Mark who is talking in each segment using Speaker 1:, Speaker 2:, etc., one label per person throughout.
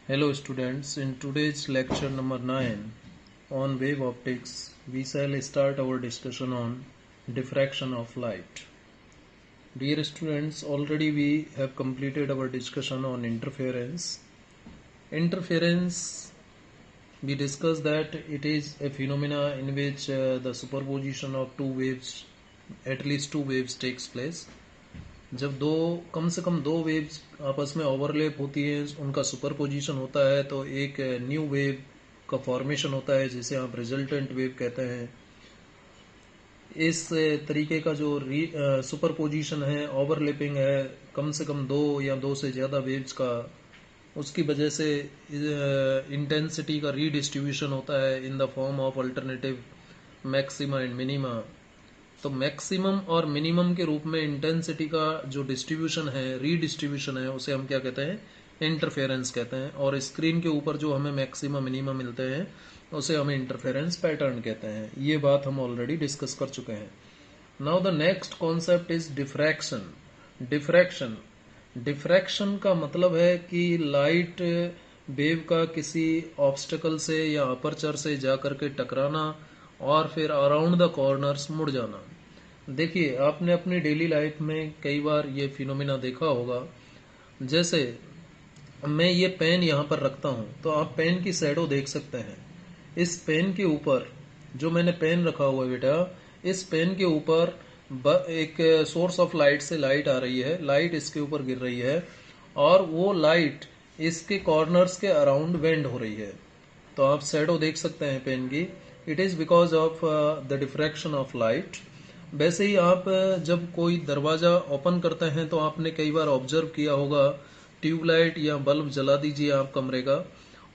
Speaker 1: Hello students, in today's lecture number 9 on wave optics, we shall start our discussion on diffraction of light. Dear students, already we have completed our discussion on interference. Interference, we discussed that it is a phenomena in which the superposition of two waves, at least two waves takes place. जब कम से कम दो waves आपस में overlap होती है, उनका superposition होता है तो एक न्यू वेव का फॉर्मेशन होता है जिसे आप रिजल्टेंट वेव कहते हैं। इस तरीके का जो सुपरपोजिशन है, ओवरलैपिंग है कम से कम दो या दो से ज़्यादा वेव्स का, उसकी वजह से इंटेंसिटी का रीडिस्ट्रीब्यूशन होता है in the form of alternative maxima and minima. तो मैक्सिमम और मिनिमम के रूप में इंटेंसिटी का जो डिस्ट्रीब्यूशन है, रीडिस्ट्रीब्यूशन है, उसे हम क्या कहते हैं? इंटरफेरेंस कहते हैं। और स्क्रीन के ऊपर जो हमें मैक्सिमम मिनिमम मिलते हैं उसे हमें इंटरफेरेंस पैटर्न कहते हैं। ये बात हम ऑलरेडी डिस्कस कर चुके हैं। Now the next concept is diffraction. Diffraction diffraction का मतलब है कि लाइट वेव का किसी ऑब्स्टेकल से या अपर्चर से जाकर के टकराना और फिर अराउंड द कॉर्नर्स मुड़ जाना। देखिए, आपने अपनी डेली लाइफ में कई बार ये फिनोमिना देखा होगा। जैसे मैं ये पेन यहाँ पर रखता हूँ तो आप पेन की शैडो देख सकते हैं। इस पेन के ऊपर जो मैंने पेन रखा हुआ है बेटा, इस पेन के ऊपर एक सोर्स ऑफ लाइट से लाइट आ रही है, लाइट इसके ऊपर गिर रही है और वो लाइट इसके कॉर्नर्स के अराउंड बेंड हो रही है। तो आप शैडो देख सकते हैं पेन की। It is because of the diffraction of light. वैसे ही आप जब कोई दरवाजा ओपन करते हैं तो आपने कई बार ऑब्जर्व किया होगा, ट्यूबलाइट या बल्ब जला दीजिए आप कमरे का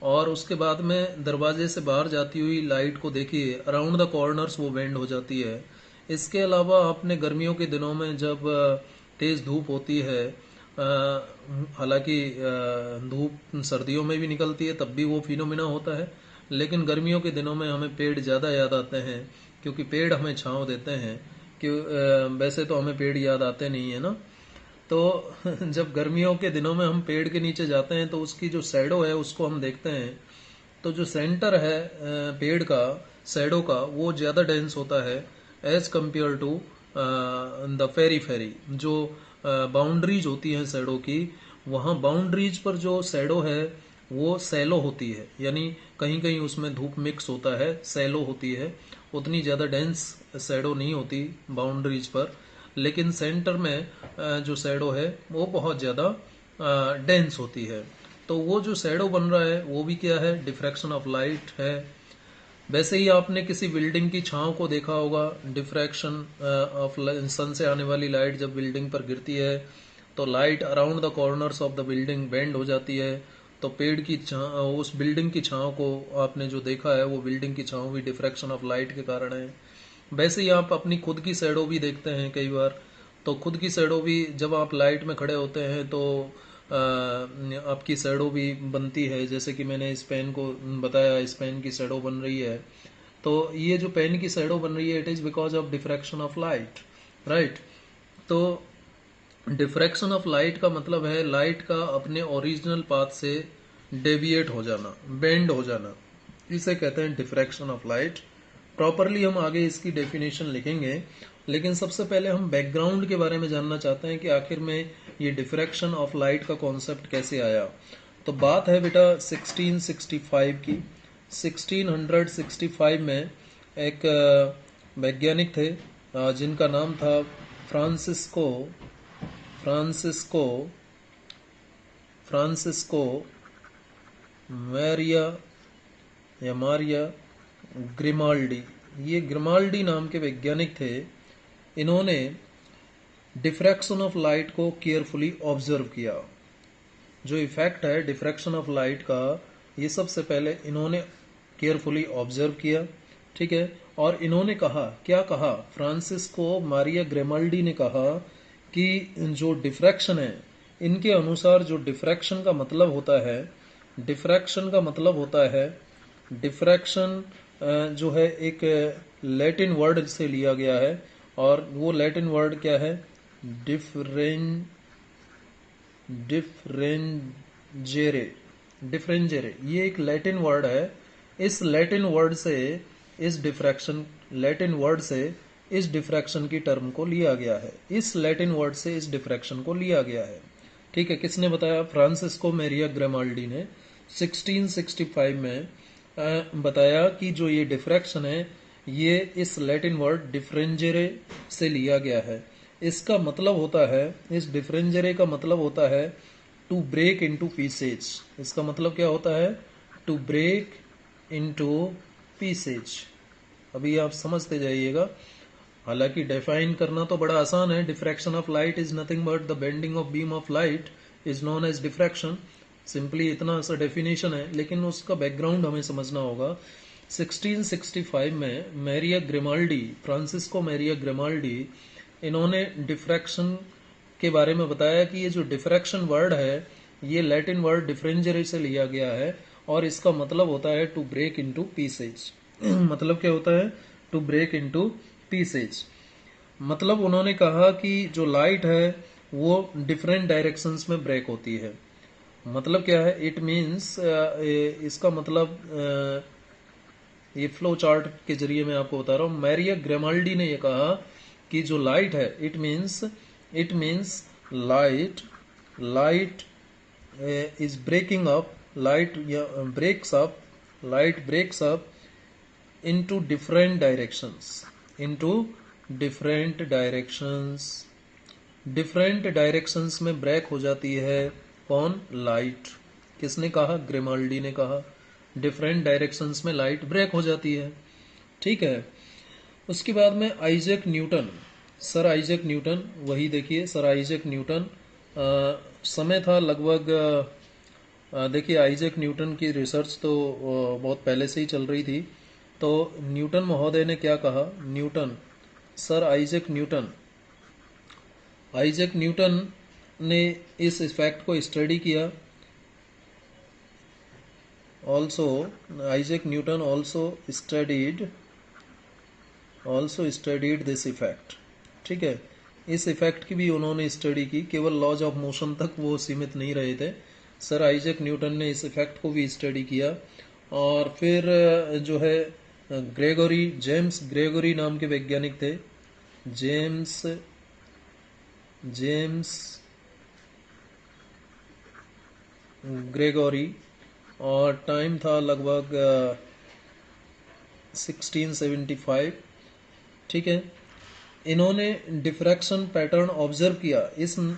Speaker 1: और उसके बाद में दरवाजे से बाहर जाती हुई लाइट को देखिए, अराउंड द कॉर्नर्स वो बेंड हो जाती है। इसके अलावा आपने गर्मियों के दिनों में जब तेज धूप होती है, हालांकि धूप सर्दियों में भी निकलती है तब भी वो फिनोमिना होता है, लेकिन गर्मियों के दिनों में हमें पेड़ ज़्यादा याद आते हैं क्योंकि पेड़ हमें छांव देते हैं। कि वैसे तो हमें पेड़ याद आते नहीं है ना। तो जब गर्मियों के दिनों में हम पेड़ के नीचे जाते हैं तो उसकी जो शैडो है उसको हम देखते हैं, तो जो सेंटर है पेड़ का, शैडो का, वो ज़्यादा डेंस होता है as compare to the fairy फेरी। जो बाउंड्रीज होती हैं शैडो की, वहाँ बाउंड्रीज पर जो शैडो है वो सैलो होती है, यानी कहीं कहीं उसमें धूप मिक्स होता है, सैलो होती है, उतनी ज़्यादा डेंस शैडो नहीं होती बाउंड्रीज पर। लेकिन सेंटर में जो शैडो है वो बहुत ज़्यादा डेंस होती है। तो वो जो शैडो बन रहा है वो भी क्या है? डिफ्रैक्शन ऑफ लाइट है। वैसे ही आपने किसी बिल्डिंग की छांव को देखा होगा। डिफ्रैक्शन ऑफ सन से आने वाली लाइट जब बिल्डिंग पर गिरती है तो light around the corners of the building bend हो जाती है। तो पेड़ की छांव, उस बिल्डिंग की छांव को आपने जो देखा है वो बिल्डिंग की छांव भी डिफ्रैक्शन ऑफ लाइट के कारण है। वैसे ही आप अपनी खुद की शैडो भी देखते हैं कई बार। तो खुद की शैडो भी जब आप लाइट में खड़े होते हैं तो आपकी शैडो भी बनती है। जैसे कि मैंने इस पेन को बताया, इस पेन की शैडो बन रही है। तो ये जो पेन की शैडो बन रही है, it is because of diffraction of light, right. तो डिफ्रैक्शन ऑफ लाइट का मतलब है लाइट का अपने ओरिजिनल पाथ से डेविएट हो जाना, बेंड हो जाना, इसे कहते हैं डिफ्रैक्शन ऑफ लाइट। प्रॉपरली हम आगे इसकी डेफिनेशन लिखेंगे, लेकिन सबसे पहले हम बैकग्राउंड के बारे में जानना चाहते हैं कि आखिर में ये डिफ्रैक्शन ऑफ लाइट का कॉन्सेप्ट कैसे आया। तो बात है बेटा 1665 की। 1665 में एक वैज्ञानिक थे जिनका नाम था फ्रांसिस्को फ्रांसिस्को फ्रांसिस्को मैरिया या मारिया ग्रिमाल्डी। ये ग्रिमाल्डी नाम के वैज्ञानिक थे। इन्होंने डिफ्रैक्शन ऑफ लाइट को केयरफुली ऑब्जर्व किया। जो इफेक्ट है डिफ्रैक्शन ऑफ लाइट का, ये सबसे पहले इन्होंने केयरफुली ऑब्जर्व किया, ठीक है। और इन्होंने कहा, क्या कहा? फ्रांसिस्को मारिया ग्रेमल्डी ने कहा कि जो डिफ्रैक्शन है, इनके अनुसार जो डिफ्रैक्शन का मतलब होता है, डिफ्रैक्शन का मतलब होता है, डिफ्रैक्शन जो है एक लैटिन वर्ड से लिया गया है और वो लैटिन वर्ड क्या है? डिफरेंजेरे। डिफरेंजेरे, ये एक लैटिन वर्ड है। इस लैटिन वर्ड से इस डिफ्रैक्शन की टर्म को लिया गया है। इस लैटिन वर्ड से इस डिफ्रैक्शन को लिया गया है। ठीक है, किसने बताया? फ्रांसिस्को मैरिया ग्रेमाल्डी ने 1665 में बताया कि जो ये डिफ्रैक्शन है ये इस लैटिन वर्ड डिफरेंजेरे से लिया गया है। इसका मतलब होता है, इस डिफरेंजेरे का मतलब होता है टू ब्रेक इनटू पीसेज। इसका मतलब क्या होता है? To break into pieces. अभी आप समझते जाइएगा। हालांकि डिफाइन करना तो बड़ा आसान है। Diffraction of light is nothing but the bending of beam of light is known as diffraction. Simply इतना सा डेफिनेशन है, लेकिन उसका बैकग्राउंड हमें समझना होगा। 1665 में मैरिया ग्रिमाल्डी, फ्रांसिस्को मैरिया ग्रिमाल्डी, इन्होंने डिफ्रैक्शन के बारे में बताया कि ये जो डिफ्रैक्शन वर्ड है ये लैटिन वर्ड डिफरेंजरे से लिया गया है और इसका मतलब होता है टू ब्रेक इनटू पीसेज। मतलब क्या होता है? To break into pieces. मतलब उन्होंने कहा कि जो लाइट है वो डिफरेंट डायरेक्शंस में ब्रेक होती है। मतलब क्या है? इट मीन्स इसका मतलब ये फ्लो चार्ट के जरिए मैं आपको बता रहा हूँ। मैरिया ग्रेमाल्डी ने ये कहा कि जो लाइट है it means light is breaking up, light breaks up into different directions में ब्रेक हो जाती है। कौन? लाइट। किसने कहा? ग्रेमाल्डी ने कहा। डिफरेंट डायरेक्शंस में लाइट ब्रेक हो जाती है। ठीक है। उसके बाद में Isaac Newton, sir Isaac Newton, वही देखिए सर आइजैक न्यूटन। समय था लगभग, देखिए आइजैक न्यूटन की रिसर्च तो बहुत पहले से ही चल रही थी। तो न्यूटन महोदय ने क्या कहा? सर आइजैक न्यूटन ने इस इफेक्ट को स्टडी किया। Isaac Newton also studied this effect. ठीक है, इस इफेक्ट की भी उन्होंने स्टडी की। केवल लॉज ऑफ मोशन तक वो सीमित नहीं रहे थे। सर आइजैक न्यूटन ने इस इफेक्ट को भी स्टडी किया। और फिर जो है जेम्स ग्रेगोरी नाम के वैज्ञानिक थे। जेम्स ग्रेगोरी, और टाइम था लगभग 1675। ठीक है, इन्होंने डिफ्रैक्शन पैटर्न ऑब्जर्व किया।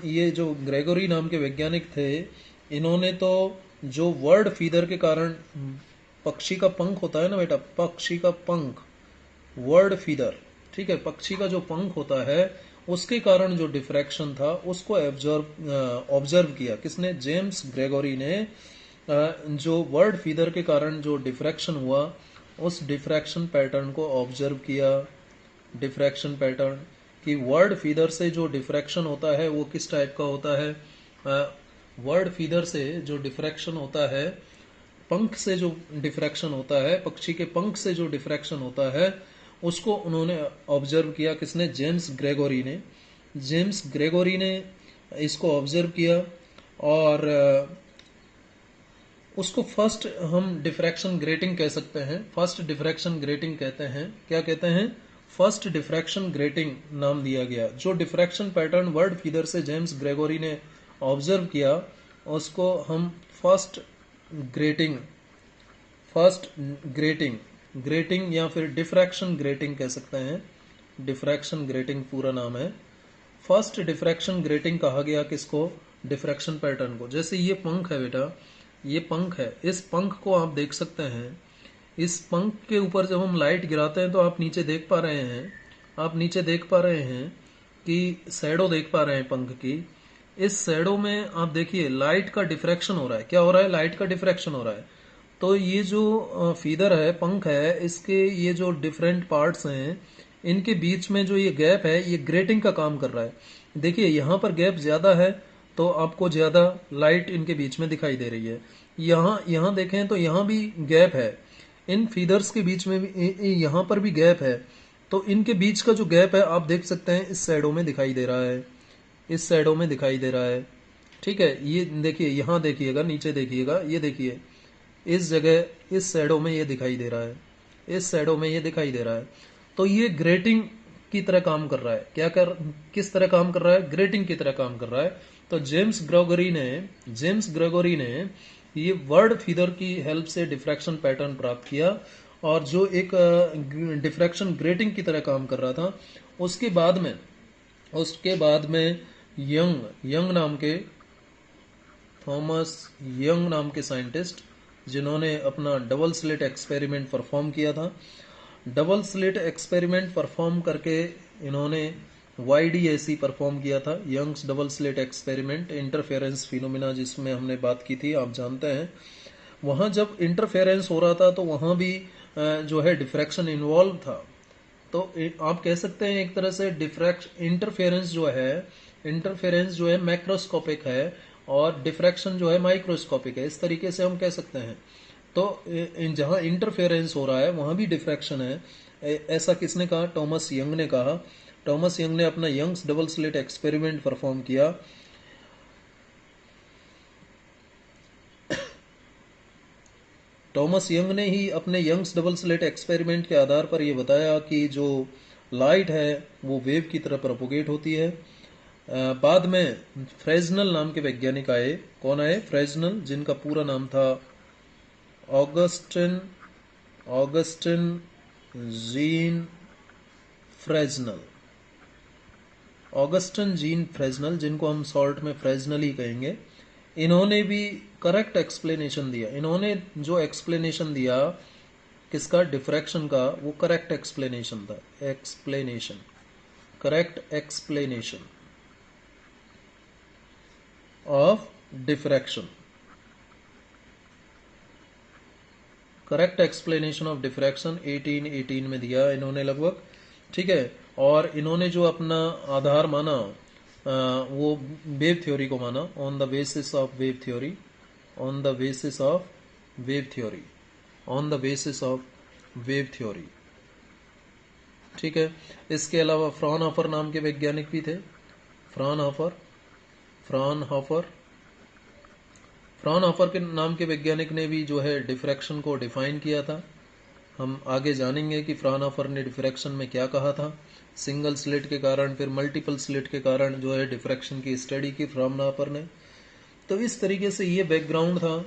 Speaker 1: ये जो ग्रेगोरी नाम के वैज्ञानिक थे, इन्होंने तो जो वर्ड फीदर के कारण, पक्षी का पंख होता है ना बेटा, पक्षी का पंख, वर्ड फीदर, ठीक है, पक्षी का जो पंख होता है उसके कारण जो डिफ्रैक्शन था उसको ऑब्जर्व किया। किसने? जेम्स ग्रेगोरी ने। जो वर्ड फीदर के कारण जो डिफ्रैक्शन हुआ उस डिफ्रैक्शन पैटर्न को ऑब्जर्व किया। डिफ्रैक्शन पैटर्न कि वर्ड फीदर से जो डिफ्रैक्शन होता है वो किस टाइप का होता है। वर्ड फीदर से जो डिफ्रैक्शन होता है, पंख से जो डिफ्रैक्शन होता है, पक्षी के पंख से जो डिफ्रैक्शन होता है, उसको उन्होंने ऑब्जर्व किया। किसने? जेम्स ग्रेगोरी ने इसको ऑब्जर्व किया और उसको फर्स्ट हम डिफ्रैक्शन ग्रेटिंग कह सकते हैं। फर्स्ट डिफ्रैक्शन ग्रेटिंग कहते हैं। क्या कहते हैं? फर्स्ट डिफ्रैक्शन ग्रेटिंग नाम दिया गया। जो डिफ्रैक्शन पैटर्न वर्ड फीदर से जेम्स ग्रेगोरी ने ऑब्जर्व किया उसको हम फर्स्ट ग्रेटिंग या फिर डिफ्रैक्शन ग्रेटिंग कह सकते हैं। डिफ्रैक्शन ग्रेटिंग पूरा नाम है। फर्स्ट डिफ्रैक्शन ग्रेटिंग कहा गया किसको? डिफ्रैक्शन पैटर्न को। जैसे ये पंख है बेटा, ये पंख है, इस पंख को आप देख सकते हैं। इस पंख के ऊपर जब हम लाइट गिराते हैं तो आप नीचे देख पा रहे हैं कि शैडो देख पा रहे हैं पंख की। इस शैडो में आप देखिए लाइट का डिफ्रैक्शन हो रहा है। क्या हो रहा है? लाइट का डिफ्रैक्शन हो रहा है। तो ये जो फीदर है, पंख है, इसके ये जो डिफरेंट पार्ट्स हैं, इनके बीच में जो ये गैप है ये ग्रेटिंग का काम कर रहा है। देखिए यहाँ पर गैप ज्यादा है तो आपको ज्यादा लाइट इनके बीच में दिखाई दे रही है। यहाँ देखें तो यहाँ भी गैप है। इन फीदर्स के बीच में भी यहाँ पर भी गैप है। तो इनके बीच का जो गैप है आप देख सकते हैं इस शैडो में दिखाई दे रहा है। ठीक है, ये देखिए, यहाँ देखिएगा, नीचे देखिएगा, ये देखिए इस जगह इस शैडो में ये दिखाई दे रहा है, इस शैडो में ये दिखाई दे रहा है। तो ये ग्रेटिंग की तरह काम कर रहा है। किस तरह काम कर रहा है? ग्रेटिंग की तरह काम कर रहा है। तो जेम्स ग्रेगोरी ने ये वर्ड फीदर की हेल्प से डिफ्रैक्शन पैटर्न प्राप्त किया, और जो एक डिफ्रैक्शन ग्रेटिंग की तरह काम कर रहा था, उसके बाद में उसके बाद में यंग यंग नाम के थॉमस यंग नाम के साइंटिस्ट, जिन्होंने अपना डबल स्लिट एक्सपेरिमेंट परफॉर्म किया था। डबल स्लिट एक्सपेरिमेंट परफॉर्म करके इन्होंने YDAC परफॉर्म किया था, Young's double slit experiment, interference phenomena, जिसमें हमने बात की थी, आप जानते हैं। वहाँ जब इंटरफेरेंस हो रहा था तो वहाँ भी जो है डिफ्रैक्शन इन्वॉल्व था। तो आप कह सकते हैं एक तरह से डिफ्रैक्शन इंटरफेरेंस जो है मैक्रोस्कोपिक है, और डिफ्रैक्शन जो है माइक्रोस्कोपिक है, इस तरीके से हम कह सकते हैं। तो जहाँ इंटरफेरेंस हो रहा है वहाँ भी डिफ्रैक्शन है। ऐसा किसने कहा? टॉमस यंग ने कहा। टॉमस यंग ने अपना Young's double slit experiment perform किया। टॉमस यंग ने ही अपने यंग्स डबल स्लिट एक्सपेरिमेंट के आधार पर यह बताया कि जो लाइट है वो वेव की तरह प्रोपोगेट होती है। बाद में फ्रेजनल नाम के वैज्ञानिक आए। कौन आए? फ्रेजनल, जिनका पूरा नाम था Augustin Augustin Jean Fresnel. Augustin Jean Fresnel, जिनको हम शॉर्ट में फ्रेजनल ही कहेंगे, इन्होंने भी करेक्ट एक्सप्लेनेशन दिया। इन्होंने जो एक्सप्लेनेशन दिया किसका? डिफ्रैक्शन का, वो करेक्ट एक्सप्लेनेशन था। Correct explanation of diffraction. Correct explanation of diffraction 1818 में दिया इन्होंने लगभग। ठीक है, और इन्होंने जो अपना आधार माना, वो वेव थ्योरी को माना, on the basis of wave theory, on the basis of wave theory, on the basis of wave theory. ठीक है, इसके अलावा फ्रॉनहोफर नाम के वैज्ञानिक भी थे। फ्रॉनहोफर फ्रॉनहोफर फ्रॉनहोफर के नाम के वैज्ञानिक ने भी जो है डिफ्रैक्शन को डिफाइन किया था। हम आगे जानेंगे कि फ्रॉनहोफर ने डिफ्रैक्शन में क्या कहा था। सिंगल स्लिट के कारण, फिर मल्टीपल स्लिट के कारण जो है डिफ्रैक्शन की स्टडी की फ्रॉनहोफर ने। तो इस तरीके से ये बैकग्राउंड था।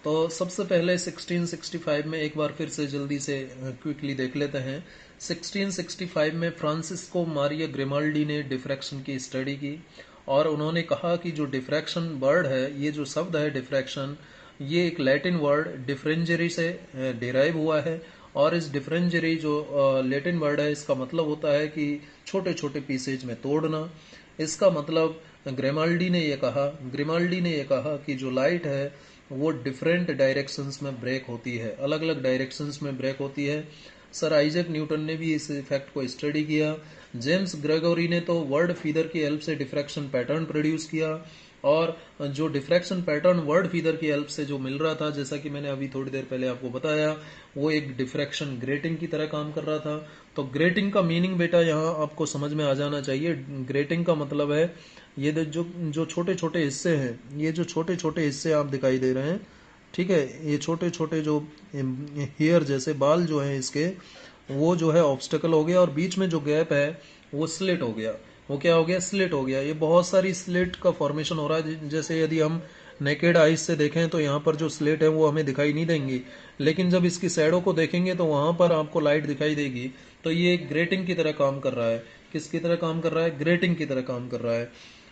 Speaker 1: तो सबसे पहले 1665 में, एक बार फिर से जल्दी से क्विकली देख लेते हैं। 1665 में फ्रांसिस्को मारिया ग्रिमाल्डी ने डिफ्रैक्शन की स्टडी की, और उन्होंने कहा कि जो डिफ्रैक्शन वर्ड है, ये जो शब्द है डिफ्रैक्शन, ये एक लैटिन वर्ड डिफरेंजरी से डिराइव हुआ है। और इस डिफरेंजरी जो लैटिन वर्ड है, इसका मतलब होता है कि छोटे छोटे पीसेज में तोड़ना। इसका मतलब ग्रिमाल्डी ने ये कहा कि जो लाइट है वो डिफरेंट डायरेक्शंस में ब्रेक होती है, अलग अलग डायरेक्शंस में ब्रेक होती है। सर आइजैक न्यूटन ने भी इस इफेक्ट को स्टडी किया। जेम्स ग्रेगोरी ने तो वर्ड फीदर की हेल्प से डिफ्रैक्शन पैटर्न प्रोड्यूस किया, और जो डिफ्रैक्शन पैटर्न वर्ड फीदर की हेल्प से जो मिल रहा था, जैसा कि मैंने अभी थोड़ी देर पहले आपको बताया, वो एक डिफ्रैक्शन ग्रेटिंग की तरह काम कर रहा था। तो ग्रेटिंग का मीनिंग बेटा यहाँ आपको समझ में आ जाना चाहिए। ग्रेटिंग का मतलब है ये जो जो छोटे छोटे हिस्से हैं, ये जो छोटे छोटे हिस्से आप दिखाई दे रहे हैं, ठीक है, ये छोटे छोटे जो हेयर जैसे बाल जो हैं इसके, वो जो है ऑब्स्टेकल हो गया, और बीच में जो गैप है वो स्लिट हो गया। वो क्या हो गया? स्लिट हो गया। ये बहुत सारी स्लिट का फॉर्मेशन हो रहा है। जैसे यदि हम नेकेड आइज से देखें तो यहाँ पर जो स्लिट है वो हमें दिखाई नहीं देंगी, लेकिन जब इसकी शैडो को देखेंगे तो वहां पर आपको लाइट दिखाई देगी। तो ये ग्रेटिंग की तरह काम कर रहा है। किसकी तरह काम कर रहा है? ग्रेटिंग की तरह काम कर रहा है।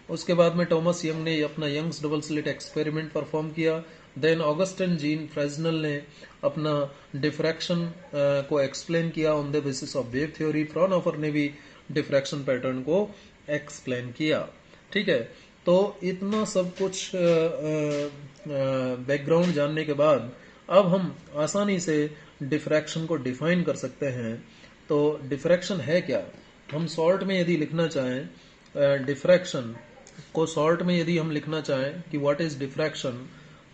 Speaker 1: उसके बाद में टॉमस यंग ने अपना Young's double slit experiment perform किया। देन ऑगस्टिन जीन फ्रेजनल ने अपना डिफ्रैक्शन को एक्सप्लेन किया on the basis of wave theory. Fraunhofer ने भी डिफ्रैक्शन पैटर्न को एक्सप्लेन किया। ठीक है, तो इतना सब कुछ बैकग्राउंड जानने के बाद अब हम आसानी से डिफ्रैक्शन को डिफाइन कर सकते हैं। तो डिफ्रैक्शन है क्या? हम शॉर्ट में यदि लिखना चाहें डिफ्रैक्शन को, शॉर्ट में यदि हम लिखना चाहें कि व्हाट इज डिफ्रैक्शन,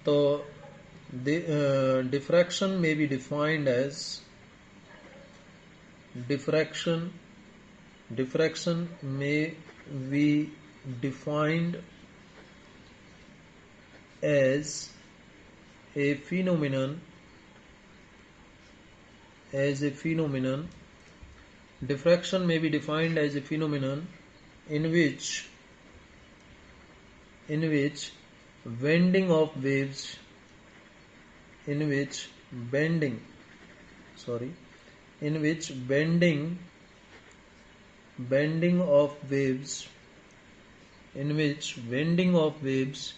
Speaker 1: तो diffraction may be defined as diffraction diffraction may be defined as a phenomenon diffraction may be defined as a phenomenon in which bending of waves in which bending of waves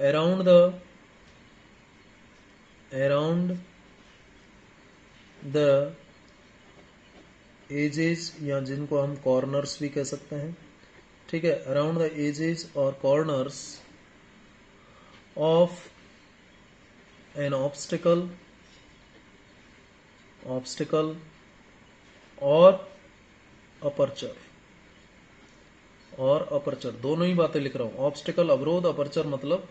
Speaker 1: around the edges, या जिनको हम corners भी कह सकते हैं, ठीक है, around the edges और कॉर्नर्स ऑफ एन ऑब्स्टिकल और अपर्चर दोनों ही बातें लिख रहा हूं। ऑब्स्टिकल अवरोध, अपर्चर मतलब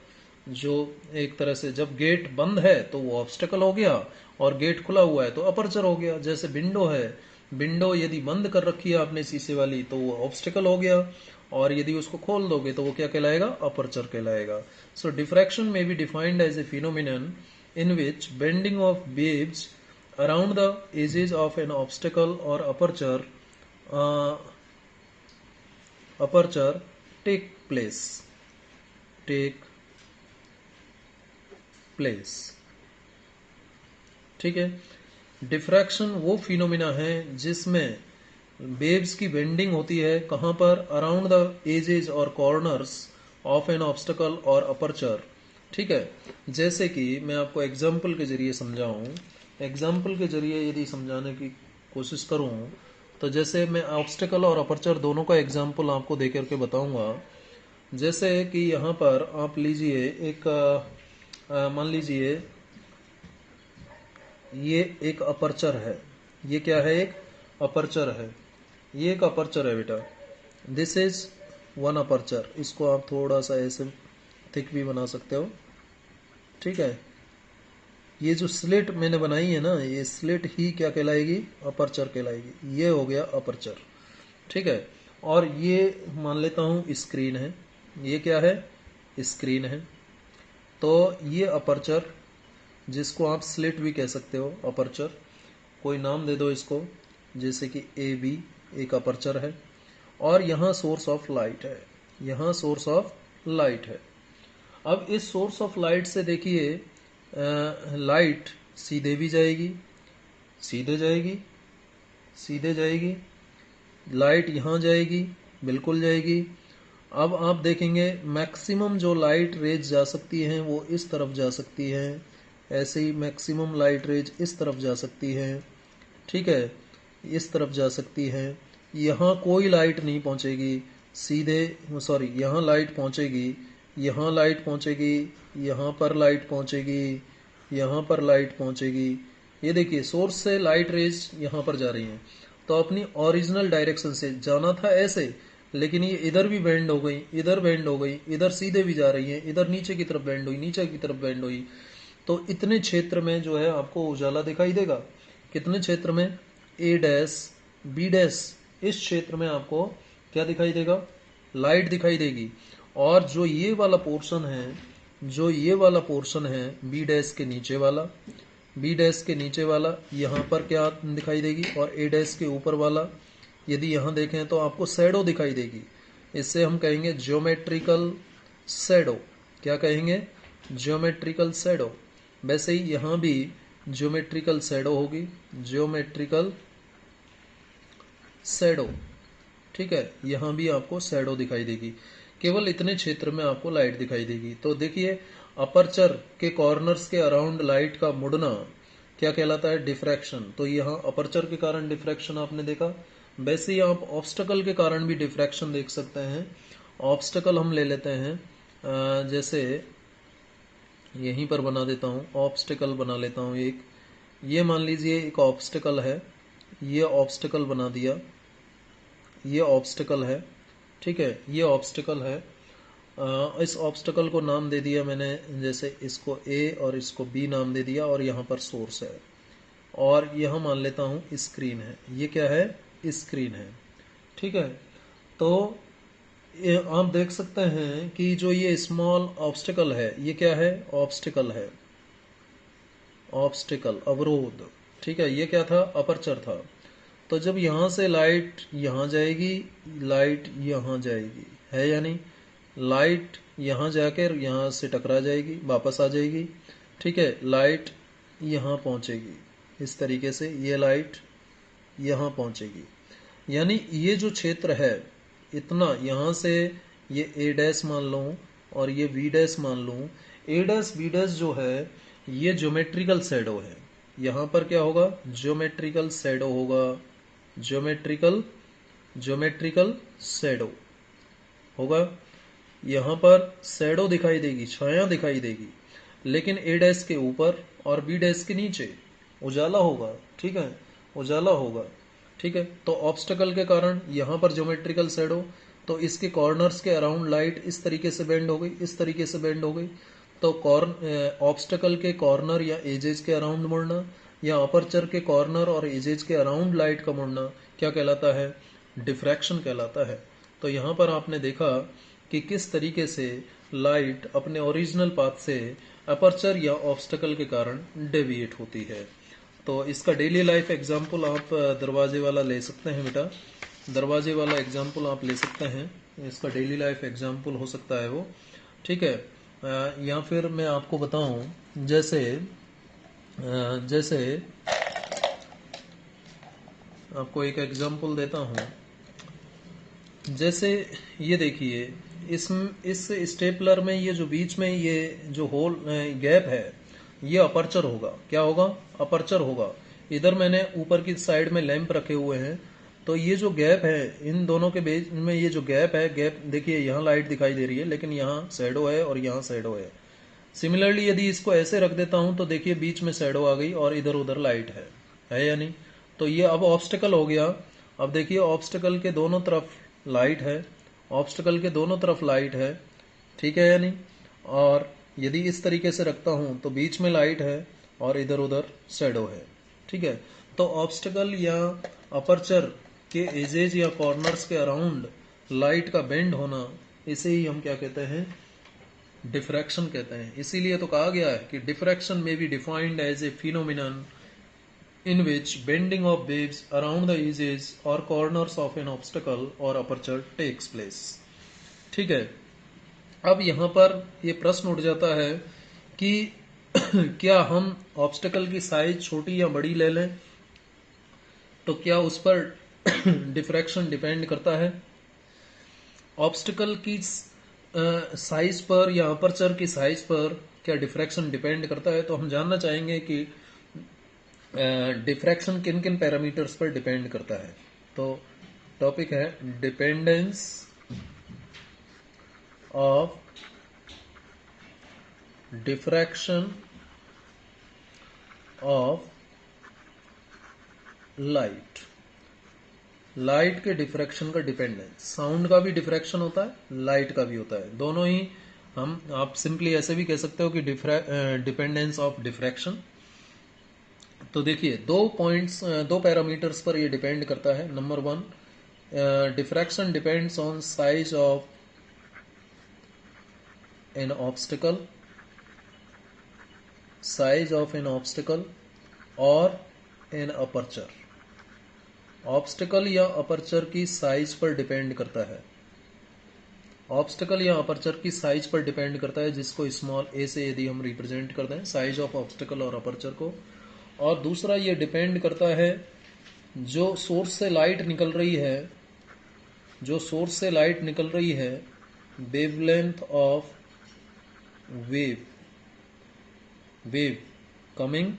Speaker 1: जो एक तरह से जब गेट बंद है तो वो ऑब्स्टिकल हो गया और गेट खुला हुआ है तो अपर्चर हो गया। जैसे विंडो है, विंडो यदि बंद कर रखी है आपने शीशे वाली तो वो ऑब्स्टिकल हो गया, और यदि उसको खोल दोगे तो वो क्या कहलाएगा? अपर्चर कहलाएगा। So diffraction may be defined as a phenomenon in which bending of waves around the edges of an obstacle or aperture take place ठीक है। डिफ्रैक्शन वो फिनोमिना है जिसमें वेव्स की बेंडिंग होती है, कहां पर? अराउंड द एजेस और कॉर्नर्स ऑफ एन ऑब्स्टिकल और अपर्चर, ठीक है। जैसे कि मैं आपको एग्जाम्पल के जरिए समझाऊं, एग्जाम्पल के जरिए यदि समझाने की कोशिश करूं तो जैसे मैं ऑब्स्टिकल और अपर्चर दोनों का एग्जाम्पल आपको दे करके बताऊंगा। जैसे कि यहाँ पर आप लीजिए एक मान लीजिए ये एक अपर्चर है, ये क्या है? एक अपर्चर है, ये एक अपर्चर है बेटा। This is one aperture. इसको आप थोड़ा सा ऐसे थिक भी बना सकते हो, ठीक है। ये जो स्लिट मैंने बनाई है ना, ये स्लिट ही क्या कहलाएगी? अपर्चर कहलाएगी। ये हो गया अपर्चर, ठीक है। और ये मान लेता हूं स्क्रीन है, ये क्या है? स्क्रीन है। तो ये अपर्चर, जिसको आप स्लिट भी कह सकते हो, अपर्चर कोई नाम दे दो इसको, जैसे कि ए बी, एक अपर्चर है। और यहाँ सोर्स ऑफ लाइट है, यहाँ सोर्स ऑफ लाइट है। अब इस सोर्स ऑफ लाइट से देखिए लाइट सीधे भी जाएगी, सीधे जाएगी, लाइट यहाँ जाएगी, बिल्कुल जाएगी। अब आप देखेंगे मैक्सिमम जो लाइट रेज जा सकती हैं वो इस तरफ जा सकती हैं, ऐसे ही मैक्सिमम लाइट रेज इस तरफ जा सकती हैं, ठीक है, इस तरफ जा सकती हैं। यहाँ कोई लाइट नहीं पहुँचेगी सीधे, सॉरी, यहाँ लाइट पहुँचेगी, यहाँ लाइट पहुँचेगी, यहाँ पर लाइट पहुँचेगी, यहाँ पर लाइट पहुँचेगी। ये देखिए सोर्स से लाइट रेज यहाँ पर जा रही हैं, तो अपनी ओरिजिनल डायरेक्शन से जाना था ऐसे, लेकिन ये इधर भी बेंड हो गई, इधर बेंड हो गई, इधर सीधे भी जा रही हैं, इधर नीचे की तरफ बेंड हुई, नीचे की तरफ बेंड हुई। तो इतने क्षेत्र में जो है आपको उजाला दिखाई देगा। कितने क्षेत्र में? ए डैश बी डैश, इस क्षेत्र में आपको क्या दिखाई देगा? लाइट दिखाई देगी। और जो ये वाला पोर्शन है, बी डैश के नीचे वाला, यहाँ पर क्या दिखाई देगी? और ए डैश के ऊपर वाला यदि यहाँ देखें तो आपको शैडो दिखाई देगी। इससे हम कहेंगे ज्योमेट्रिकल शैडो। क्या कहेंगे? Geometrical shadow. वैसे ही यहाँ भी ज्योमेट्रिकल शैडो होगी, ज्योमेट्रिकल शैडो, ठीक है। यहाँ भी आपको शैडो दिखाई देगी। केवल इतने क्षेत्र में आपको लाइट दिखाई देगी। तो देखिए अपर्चर के कॉर्नर्स के अराउंड लाइट का मुड़ना क्या कहलाता है? डिफ्रैक्शन। तो यहाँ अपर्चर के कारण डिफ्रैक्शन आपने देखा। वैसे ही आप ऑब्स्टिकल के कारण भी डिफ्रैक्शन देख सकते हैं। ऑब्स्टिकल हम ले लेते हैं, जैसे यहीं पर बना देता हूँ, ऑब्स्टिकल बना लेता हूँ एक। ये मान लीजिए एक ऑब्स्टिकल है, ये ऑब्स्टिकल बना दिया, ये ऑब्स्टिकल है, ठीक है, ये ऑब्स्टिकल है। इस ऑब्स्टिकल को नाम दे दिया मैंने, जैसे इसको ए और इसको बी नाम दे दिया, और यहाँ पर सोर्स है। और यहाँ मान लेता हूँ स्क्रीन है। ये क्या है? स्क्रीन है, ठीक है। तो आप देख सकते हैं कि जो ये स्मॉल ऑब्स्टिकल है, ये क्या है? ऑब्स्टिकल है, ऑब्स्टिकल, अवरोध। ठीक है, ये क्या था? अपर्चर था। तो जब यहाँ से लाइट यहाँ जाएगी, लाइट यहाँ जाएगी, है या नहीं? लाइट यहाँ जाकर यहाँ से टकरा जाएगी, वापस आ जाएगी। ठीक है, लाइट यहाँ पहुँचेगी, इस तरीके से ये लाइट यहाँ पहुँचेगी। यानी ये जो क्षेत्र है इतना, यहाँ से ये ए डैश मान लूँ और ये बी डैश मान लूँ। ए डैश बी डैश जो है ये ज्योमेट्रिकल शैडो है। यहाँ पर क्या होगा? ज्योमेट्रिकल शैडो होगा, ज्योमेट्रिकल ज्योमेट्रिकल शैडो होगा। यहाँ पर शैडो दिखाई देगी, छाया दिखाई देगी, लेकिन ए डैश के ऊपर और बी डैश के नीचे उजाला होगा। ठीक है, उजाला होगा। ठीक है, तो ऑब्स्टकल के कारण यहाँ पर ज्योमेट्रिकल शैडो, तो इसके कॉर्नर्स के अराउंड लाइट इस तरीके से बेंड हो गई, इस तरीके से बेंड हो गई। तो ऑब्स्टकल के कॉर्नर या एजेज के अराउंड मुड़ना या अपर्चर के कॉर्नर और एजेज के अराउंड लाइट का मुड़ना क्या कहलाता है? डिफ्रैक्शन कहलाता है। तो यहाँ पर आपने देखा कि किस तरीके से लाइट अपने ओरिजिनल पाथ से अपर्चर या ऑब्स्टकल के कारण डेविएट होती है। तो इसका डेली लाइफ एग्जाम्पल आप दरवाजे वाला ले सकते हैं बेटा, दरवाजे वाला एग्जाम्पल आप ले सकते हैं। इसका डेली लाइफ एग्जाम्पल हो सकता है वो। ठीक है, या फिर मैं आपको बताऊं, जैसे जैसे आपको एक एग्जाम्पल देता हूं। जैसे ये देखिए, इस स्टेपलर में ये जो बीच में ये जो होल गैप है, ये अपर्चर होगा। क्या होगा? अपर्चर होगा। इधर मैंने ऊपर की साइड में लैंप रखे हुए हैं, तो ये जो गैप है इन दोनों के बीच में, ये जो गैप है, गैप देखिए यहाँ लाइट दिखाई दे रही है, लेकिन यहाँ शैडो है और यहाँ शैडो है। सिमिलरली यदि इसको ऐसे रख देता हूं तो देखिए बीच में शैडो आ गई और इधर उधर लाइट है या नहीं? तो ये अब ऑब्स्टिकल हो गया। अब देखिए ऑब्स्टिकल के दोनों तरफ लाइट है, ऑब्स्टिकल के दोनों तरफ लाइट है। ठीक है या नहीं? और यदि इस तरीके से रखता हूं तो बीच में लाइट है और इधर उधर शैडो है। ठीक है, तो ऑब्स्टिकल या अपर्चर के एजेज या कॉर्नर्स के अराउंड लाइट का बेंड होना, इसे ही हम क्या कहते हैं? डिफ्रैक्शन कहते हैं। इसीलिए तो कहा गया है कि diffraction may be defined as a phenomenon in which bending of waves around the edges or corners of an obstacle or aperture takes place। ठीक है, अब यहाँ पर ये प्रश्न उठ जाता है कि क्या हम ऑब्स्टिकल की साइज छोटी या बड़ी ले लें तो क्या उस पर डिफ्रैक्शन डिपेंड करता है? ऑब्स्टिकल की साइज पर या अपर्चर की साइज पर क्या डिफ्रैक्शन डिपेंड करता है? तो हम जानना चाहेंगे कि डिफ्रैक्शन किन किन पैरामीटर्स पर डिपेंड करता है। तो टॉपिक है dependence of diffraction of light. Light के डिफ्रैक्शन का डिपेंडेंस, साउंड का भी डिफ्रैक्शन होता है, लाइट का भी होता है, दोनों ही हम आप सिंपली ऐसे भी कह सकते हो कि डिपेंडेंस ऑफ डिफ्रैक्शन। तो देखिए दो पॉइंट्स, दो पैरामीटर्स पर ये डिपेंड करता है। Number one, diffraction depends on size of an obstacle, size of an obstacle और एन अपर्चर। ऑब्स्टिकल या अपर्चर की साइज पर डिपेंड करता है, ऑब्स्टिकल या अपर्चर की साइज पर डिपेंड करता है, जिसको स्मॉल ए से यदि हम रिप्रेजेंट कर दें साइज ऑफ ऑब्स्टिकल और अपर्चर को। और दूसरा ये डिपेंड करता है जो सोर्स से लाइट निकल रही है, जो सोर्स से लाइट निकल रही है, wavelength of wave, wave coming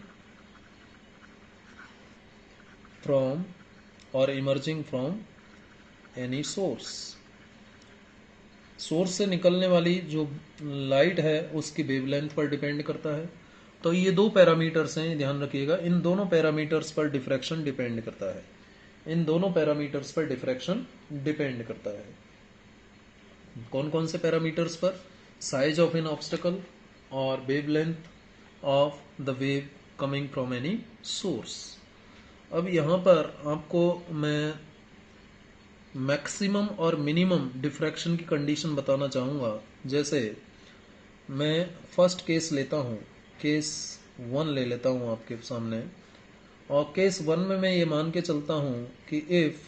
Speaker 1: from और emerging from any source. Source से निकलने वाली जो लाइट है उसकी वेवलेंथ पर डिपेंड करता है। तो ये दो पैरामीटर्स हैं, ध्यान रखिएगा। इन दोनों पैरामीटर्स पर डिफ्रैक्शन डिपेंड करता है, इन दोनों पैरामीटर्स पर डिफ्रैक्शन डिपेंड करता है। कौन कौन से पैरामीटर्स पर? साइज ऑफ एन ऑब्स्टिकल और wavelength of the wave coming from any source. अब यहाँ पर आपको मैं मैक्सिमम और मिनिमम डिफ्रैक्शन की कंडीशन बताना चाहूँगा। जैसे मैं फर्स्ट केस लेता हूँ, केस 1 ले लेता हूँ आपके सामने, और केस 1 में मैं ये मान के चलता हूँ कि if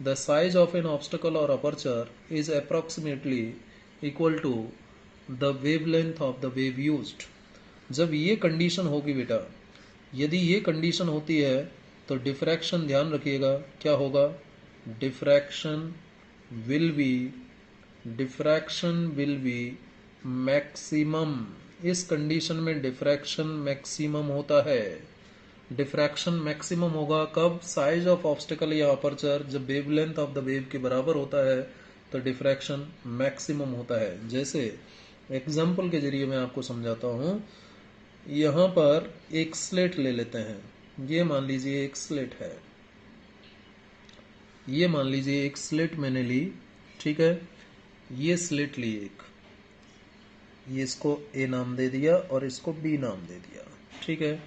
Speaker 1: the size of an obstacle और aperture is approximately equal to the wavelength of the wave used. जब ये कंडीशन होगी बेटा, यदि ये कंडीशन होती है तो डिफ्रैक्शन, ध्यान रखिएगा क्या होगा, डिफ्रैक्शन विल बी मैक्सिमम। इस कंडीशन में डिफ्रैक्शन मैक्सिमम होता है। डिफ्रैक्शन मैक्सिमम होगा कब, साइज ऑफ ऑब्स्टिकल या अपर्चर जब वेवलेंथ ऑफ द वेव के बराबर होता है तो डिफ्रैक्शन मैक्सिमम होता है। जैसे एग्जाम्पल के जरिए मैं आपको समझाता हूँ। यहाँ पर एक स्लेट ले लेते हैं, ये मान लीजिए एक स्लेट है, ये मान लीजिए एक स्लेट मैंने ली, ठीक है। ये स्लेट ली एक, ये इसको ए नाम दे दिया और इसको बी नाम दे दिया, ठीक है।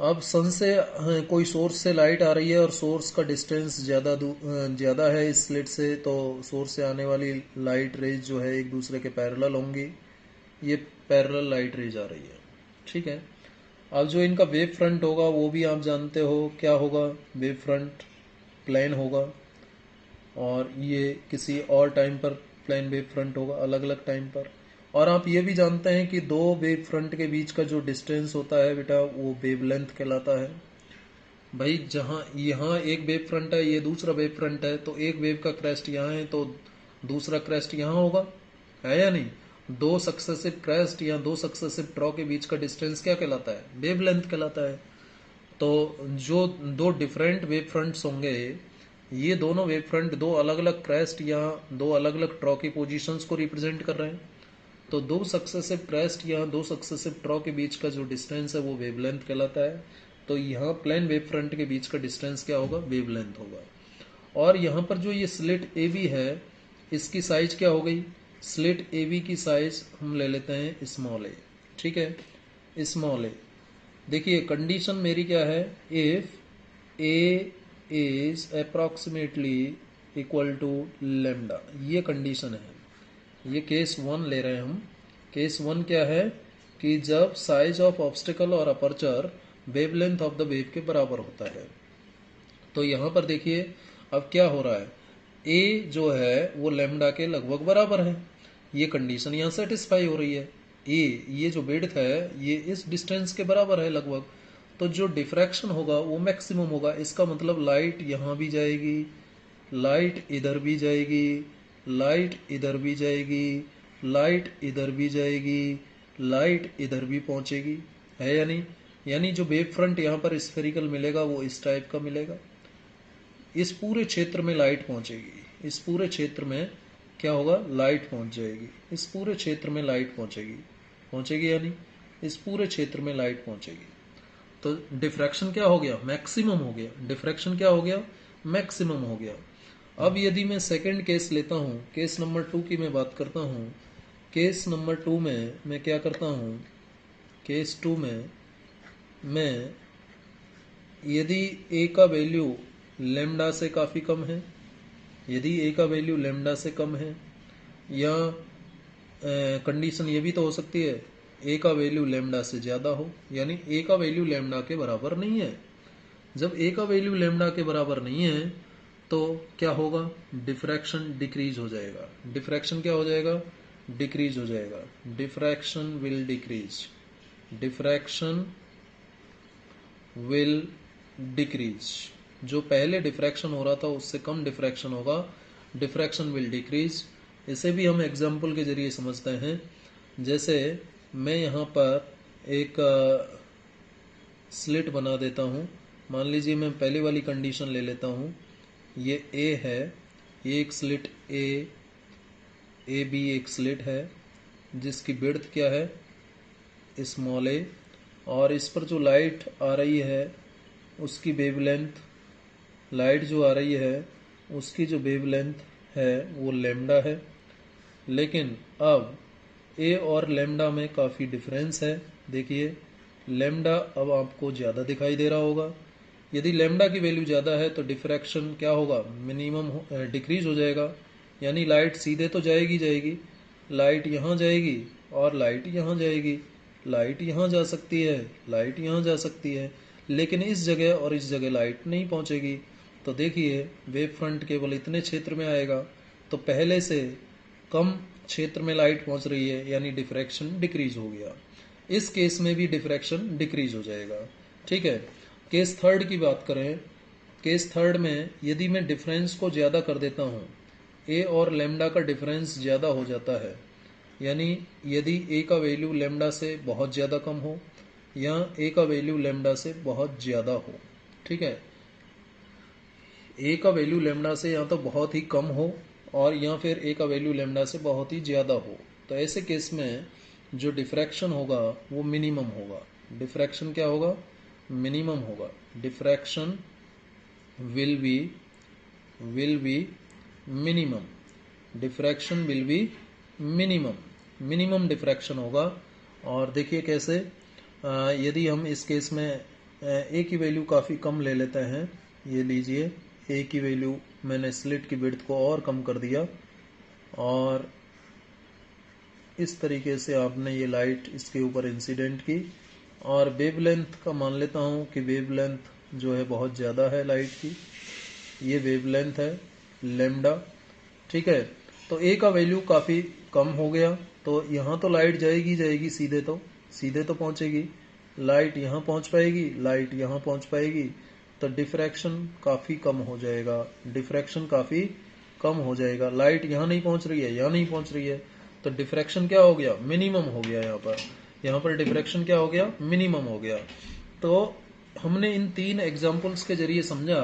Speaker 1: अब सन से कोई सोर्स से लाइट आ रही है और सोर्स का डिस्टेंस ज़्यादा है इस स्लिट से, तो सोर्स से आने वाली लाइट रेज जो है एक दूसरे के पैरेलल होंगी। ये पैरेलल लाइट रेज आ रही है, ठीक है। अब जो इनका वेव फ्रंट होगा वो भी आप जानते हो क्या होगा, वेव फ्रंट प्लेन होगा, और ये किसी और टाइम पर प्लेन वेव फ्रंट होगा, अलग अलग टाइम पर। और आप ये भी जानते हैं कि दो वेव फ्रंट के बीच का जो डिस्टेंस होता है बेटा वो वेवलेंथ कहलाता है। भाई जहाँ यहाँ एक वेव फ्रंट है, ये दूसरा वेव फ्रंट है, तो एक वेव का क्रेस्ट यहाँ है तो दूसरा क्रेस्ट यहाँ होगा, है या नहीं। दो सक्सेसिव क्रेस्ट या दो सक्सेसिव ट्रॉ के बीच का डिस्टेंस क्या कहलाता है, वेवलेंथ कहलाता है। तो जो दो डिफरेंट वेव फ्रंट्स होंगे, ये दोनों वेव फ्रंट दो अलग अलग क्रेस्ट या दो अलग अलग ट्रॉ की पोजीशंस को रिप्रेजेंट कर रहे हैं। तो दो सक्सेसिव क्रेस्ट या दो सक्सेसिव ट्रॉ के बीच का जो डिस्टेंस है वो वेवलेंथ कहलाता है। तो यहाँ प्लेन वेव फ्रंट के बीच का डिस्टेंस क्या होगा, वेवलेंथ होगा। और यहाँ पर जो ये स्लिट ए बी है, इसकी साइज क्या हो गई, स्लिट ए बी की साइज हम ले लेते हैं स्मॉल ए, ठीक है, स्मॉल ए। देखिए कंडीशन मेरी क्या है, if a is approximately equal to lambda, ये कंडीशन है। ये केस 1 ले रहे हैं हम। केस 1 क्या है कि जब साइज ऑफ ऑब्स्टिकल और aperture wavelength of the wave के बराबर होता है। तो यहाँ पर देखिए अब क्या हो रहा है, ए जो है वो लेमडा के लगभग बराबर है, ये कंडीशन यहाँ सेटिस्फाई हो रही है। ए ये जो विड्थ है ये इस डिस्टेंस के बराबर है लगभग, तो जो डिफ्रैक्शन होगा वो मैक्सिमम होगा। इसका मतलब लाइट यहाँ भी जाएगी, लाइट इधर भी जाएगी, लाइट इधर भी जाएगी, लाइट इधर भी जाएगी, लाइट इधर भी पहुंचेगी, है या नहीं। यानी जो वेव फ्रंट यहाँ पर स्फेरिकल मिलेगा वो इस टाइप का मिलेगा। इस पूरे क्षेत्र में लाइट पहुंचेगी, इस पूरे क्षेत्र में क्या होगा, लाइट पहुंच जाएगी, इस पूरे क्षेत्र में लाइट पहुंचेगी, पहुंचेगी या नहीं, इस पूरे क्षेत्र में लाइट पहुंचेगी। तो डिफ्रैक्शन क्या हो गया, मैक्सिमम हो गया। डिफ्रैक्शन क्या हो गया, मैक्सिमम हो गया। अब यदि मैं सेकंड केस लेता हूँ, केस नंबर 2 की मैं बात करता हूँ। केस नंबर 2 में मैं क्या करता हूँ, केस 2 में मैं यदि ए का वैल्यू लेमडा से काफ़ी कम है, यदि ए का वैल्यू लेमडा से कम है, या कंडीशन ये भी तो हो सकती है ए का वैल्यू लेमडा से ज़्यादा हो, यानी ए का वैल्यू लेमडा के बराबर नहीं है। जब ए का वैल्यू लेमडा के बराबर नहीं है तो क्या होगा, डिफ्रैक्शन डिक्रीज हो जाएगा। डिफ्रैक्शन क्या हो जाएगा, डिक्रीज हो जाएगा। Diffraction will decrease, diffraction will decrease. जो पहले डिफ्रैक्शन हो रहा था उससे कम डिफ्रैक्शन होगा, डिफ्रैक्शन विल डिक्रीज। इसे भी हम एग्जाम्पल के जरिए समझते हैं। जैसे मैं यहाँ पर एक स्लिट बना देता हूँ। मान लीजिए मैं पहली वाली कंडीशन ले लेता हूँ, ये ए है, ये एक स्लिट ए बी एक स्लिट है जिसकी विड्थ क्या है, स्मॉल ए, और इस पर जो लाइट आ रही है उसकी वेवलेंथ, लाइट जो आ रही है उसकी जो वेवलेंथ है वो लेमडा है। लेकिन अब ए और लेमडा में काफ़ी डिफरेंस है। देखिए लेमडा अब आपको ज़्यादा दिखाई दे रहा होगा, यदि लैम्डा की वैल्यू ज़्यादा है तो डिफ्रैक्शन क्या होगा, मिनिमम डिक्रीज हो जाएगा, यानी लाइट सीधे तो जाएगी, लाइट यहाँ जाएगी और लाइट यहाँ जाएगी, लाइट यहाँ जा सकती है, लाइट यहाँ जा सकती है, लेकिन इस जगह और इस जगह लाइट नहीं पहुँचेगी। तो देखिए वेव फ्रंट केवल इतने क्षेत्र में आएगा, तो पहले से कम क्षेत्र में लाइट पहुँच रही है, यानी डिफ्रैक्शन डिक्रीज हो गया। इस केस में भी डिफ्रैक्शन डिक्रीज हो जाएगा। ठीक है, केस थर्ड की बात करें, केस थर्ड में यदि मैं डिफरेंस को ज़्यादा कर देता हूँ, ए और लेमडा का डिफरेंस ज़्यादा हो जाता है, यानी यदि ए का वैल्यू लेमडा से बहुत ज़्यादा कम हो या ए का वैल्यू लेमडा से बहुत ज़्यादा हो। ठीक है, ए का वैल्यू लेमडा से या तो बहुत ही कम हो और या फिर ए का वैल्यू लेमडा से बहुत ही ज़्यादा हो, तो ऐसे केस में जो डिफ्रैक्शन होगा वो मिनिमम होगा। डिफ्रैक्शन क्या होगा, मिनिमम होगा। Diffraction will be minimum, diffraction will be minimum diffraction होगा। और देखिए कैसे, यदि हम इस केस में ए की वैल्यू काफ़ी कम ले लेते हैं, ये लीजिए ए की वैल्यू मैंने स्लिट की विड्थ को और कम कर दिया और इस तरीके से आपने ये लाइट इसके ऊपर इंसिडेंट की, और वेवलेंथ का मान लेता हूँ कि वेवलेंथ जो है बहुत ज़्यादा है लाइट की, ये वेवलेंथ है लेमडा। ठीक है, तो ए का वैल्यू काफ़ी कम हो गया, तो यहाँ तो लाइट जाएगी सीधे तो पहुँचेगी, लाइट यहाँ पहुँच पाएगी, लाइट यहाँ पहुँच पाएगी, तो डिफ्रैक्शन काफ़ी कम हो जाएगा, डिफ्रैक्शन काफ़ी कम हो जाएगा। लाइट यहाँ नहीं पहुँच रही है, यहाँ नहीं पहुँच रही है, तो डिफ्रैक्शन क्या हो गया, मिनिमम हो गया। यहाँ पर डिफ्रैक्शन क्या हो गया, मिनिमम हो गया। तो हमने इन तीन एग्जाम्पल्स के जरिए समझा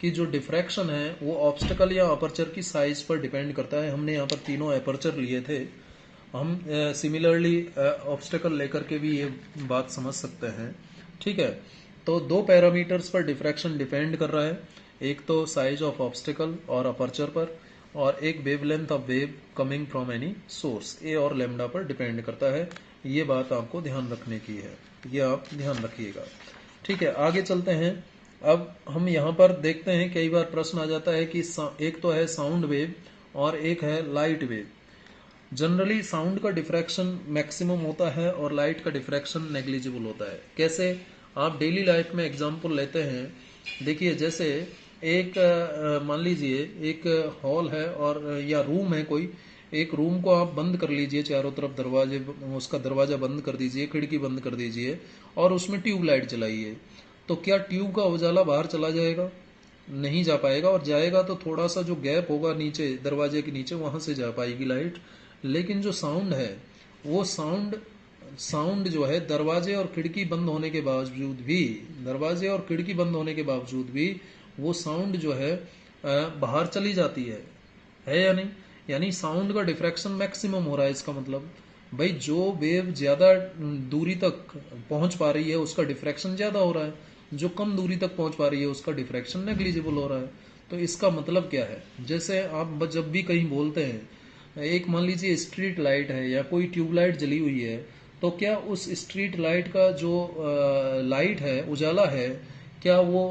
Speaker 1: कि जो डिफ्रैक्शन है वो ऑब्स्टेकल या अपर्चर की साइज पर डिपेंड करता है। हमने यहाँ पर तीनों अपर्चर लिए थे, हम सिमिलरली ऑब्स्टेकल लेकर के भी ये बात समझ सकते हैं। ठीक है, तो दो पैरामीटर्स पर डिफ्रैक्शन डिपेंड कर रहा है, एक तो साइज ऑफ ऑब्स्टेकल और अपर्चर पर, और एक wavelength of wave coming from any source, a और लेमडा पर डिपेंड करता है। ये बात आपको ध्यान रखने की है, ये आप ध्यान रखिएगा। ठीक है, आगे चलते हैं। अब हम यहाँ पर देखते हैं, कई बार प्रश्न आ जाता है कि एक तो है साउंड वेव और एक है लाइट वेव। जनरली साउंड का डिफ्रैक्शन मैक्सिमम होता है और लाइट का डिफ्रैक्शन नेग्लिजिबल होता है। कैसे, आप डेली लाइफ में एग्जांपल लेते हैं, देखिए जैसे एक मान लीजिए एक हॉल है और या रूम है कोई, एक रूम को आप बंद कर लीजिए, चारों तरफ दरवाजे, उसका दरवाजा बंद कर दीजिए, खिड़की बंद कर दीजिए और उसमें ट्यूब लाइट जलाइए, तो क्या ट्यूब का उजाला बाहर चला जाएगा? नहीं जा पाएगा, और जाएगा तो थोड़ा सा जो गैप होगा नीचे दरवाजे के नीचे, वहां से जा पाएगी लाइट। लेकिन जो साउंड है वो साउंड जो है दरवाजे और खिड़की बंद होने के बावजूद भी, दरवाजे और खिड़की बंद होने के बावजूद भी वो साउंड जो है बाहर चली जाती है या नहीं? यानी साउंड का डिफ्रैक्शन मैक्सिमम हो रहा है। इसका मतलब भाई जो वेव ज्यादा दूरी तक पहुंच पा रही है उसका डिफ्रैक्शन ज्यादा हो रहा है, जो कम दूरी तक पहुंच पा रही है उसका डिफ्रैक्शन नेग्लिजिबल हो रहा है। तो इसका मतलब क्या है, जैसे आप जब भी कहीं बोलते हैं, एक मान लीजिए स्ट्रीट लाइट है या कोई ट्यूबलाइट जली हुई है, तो क्या उस स्ट्रीट लाइट का जो लाइट है, उजाला है, क्या वो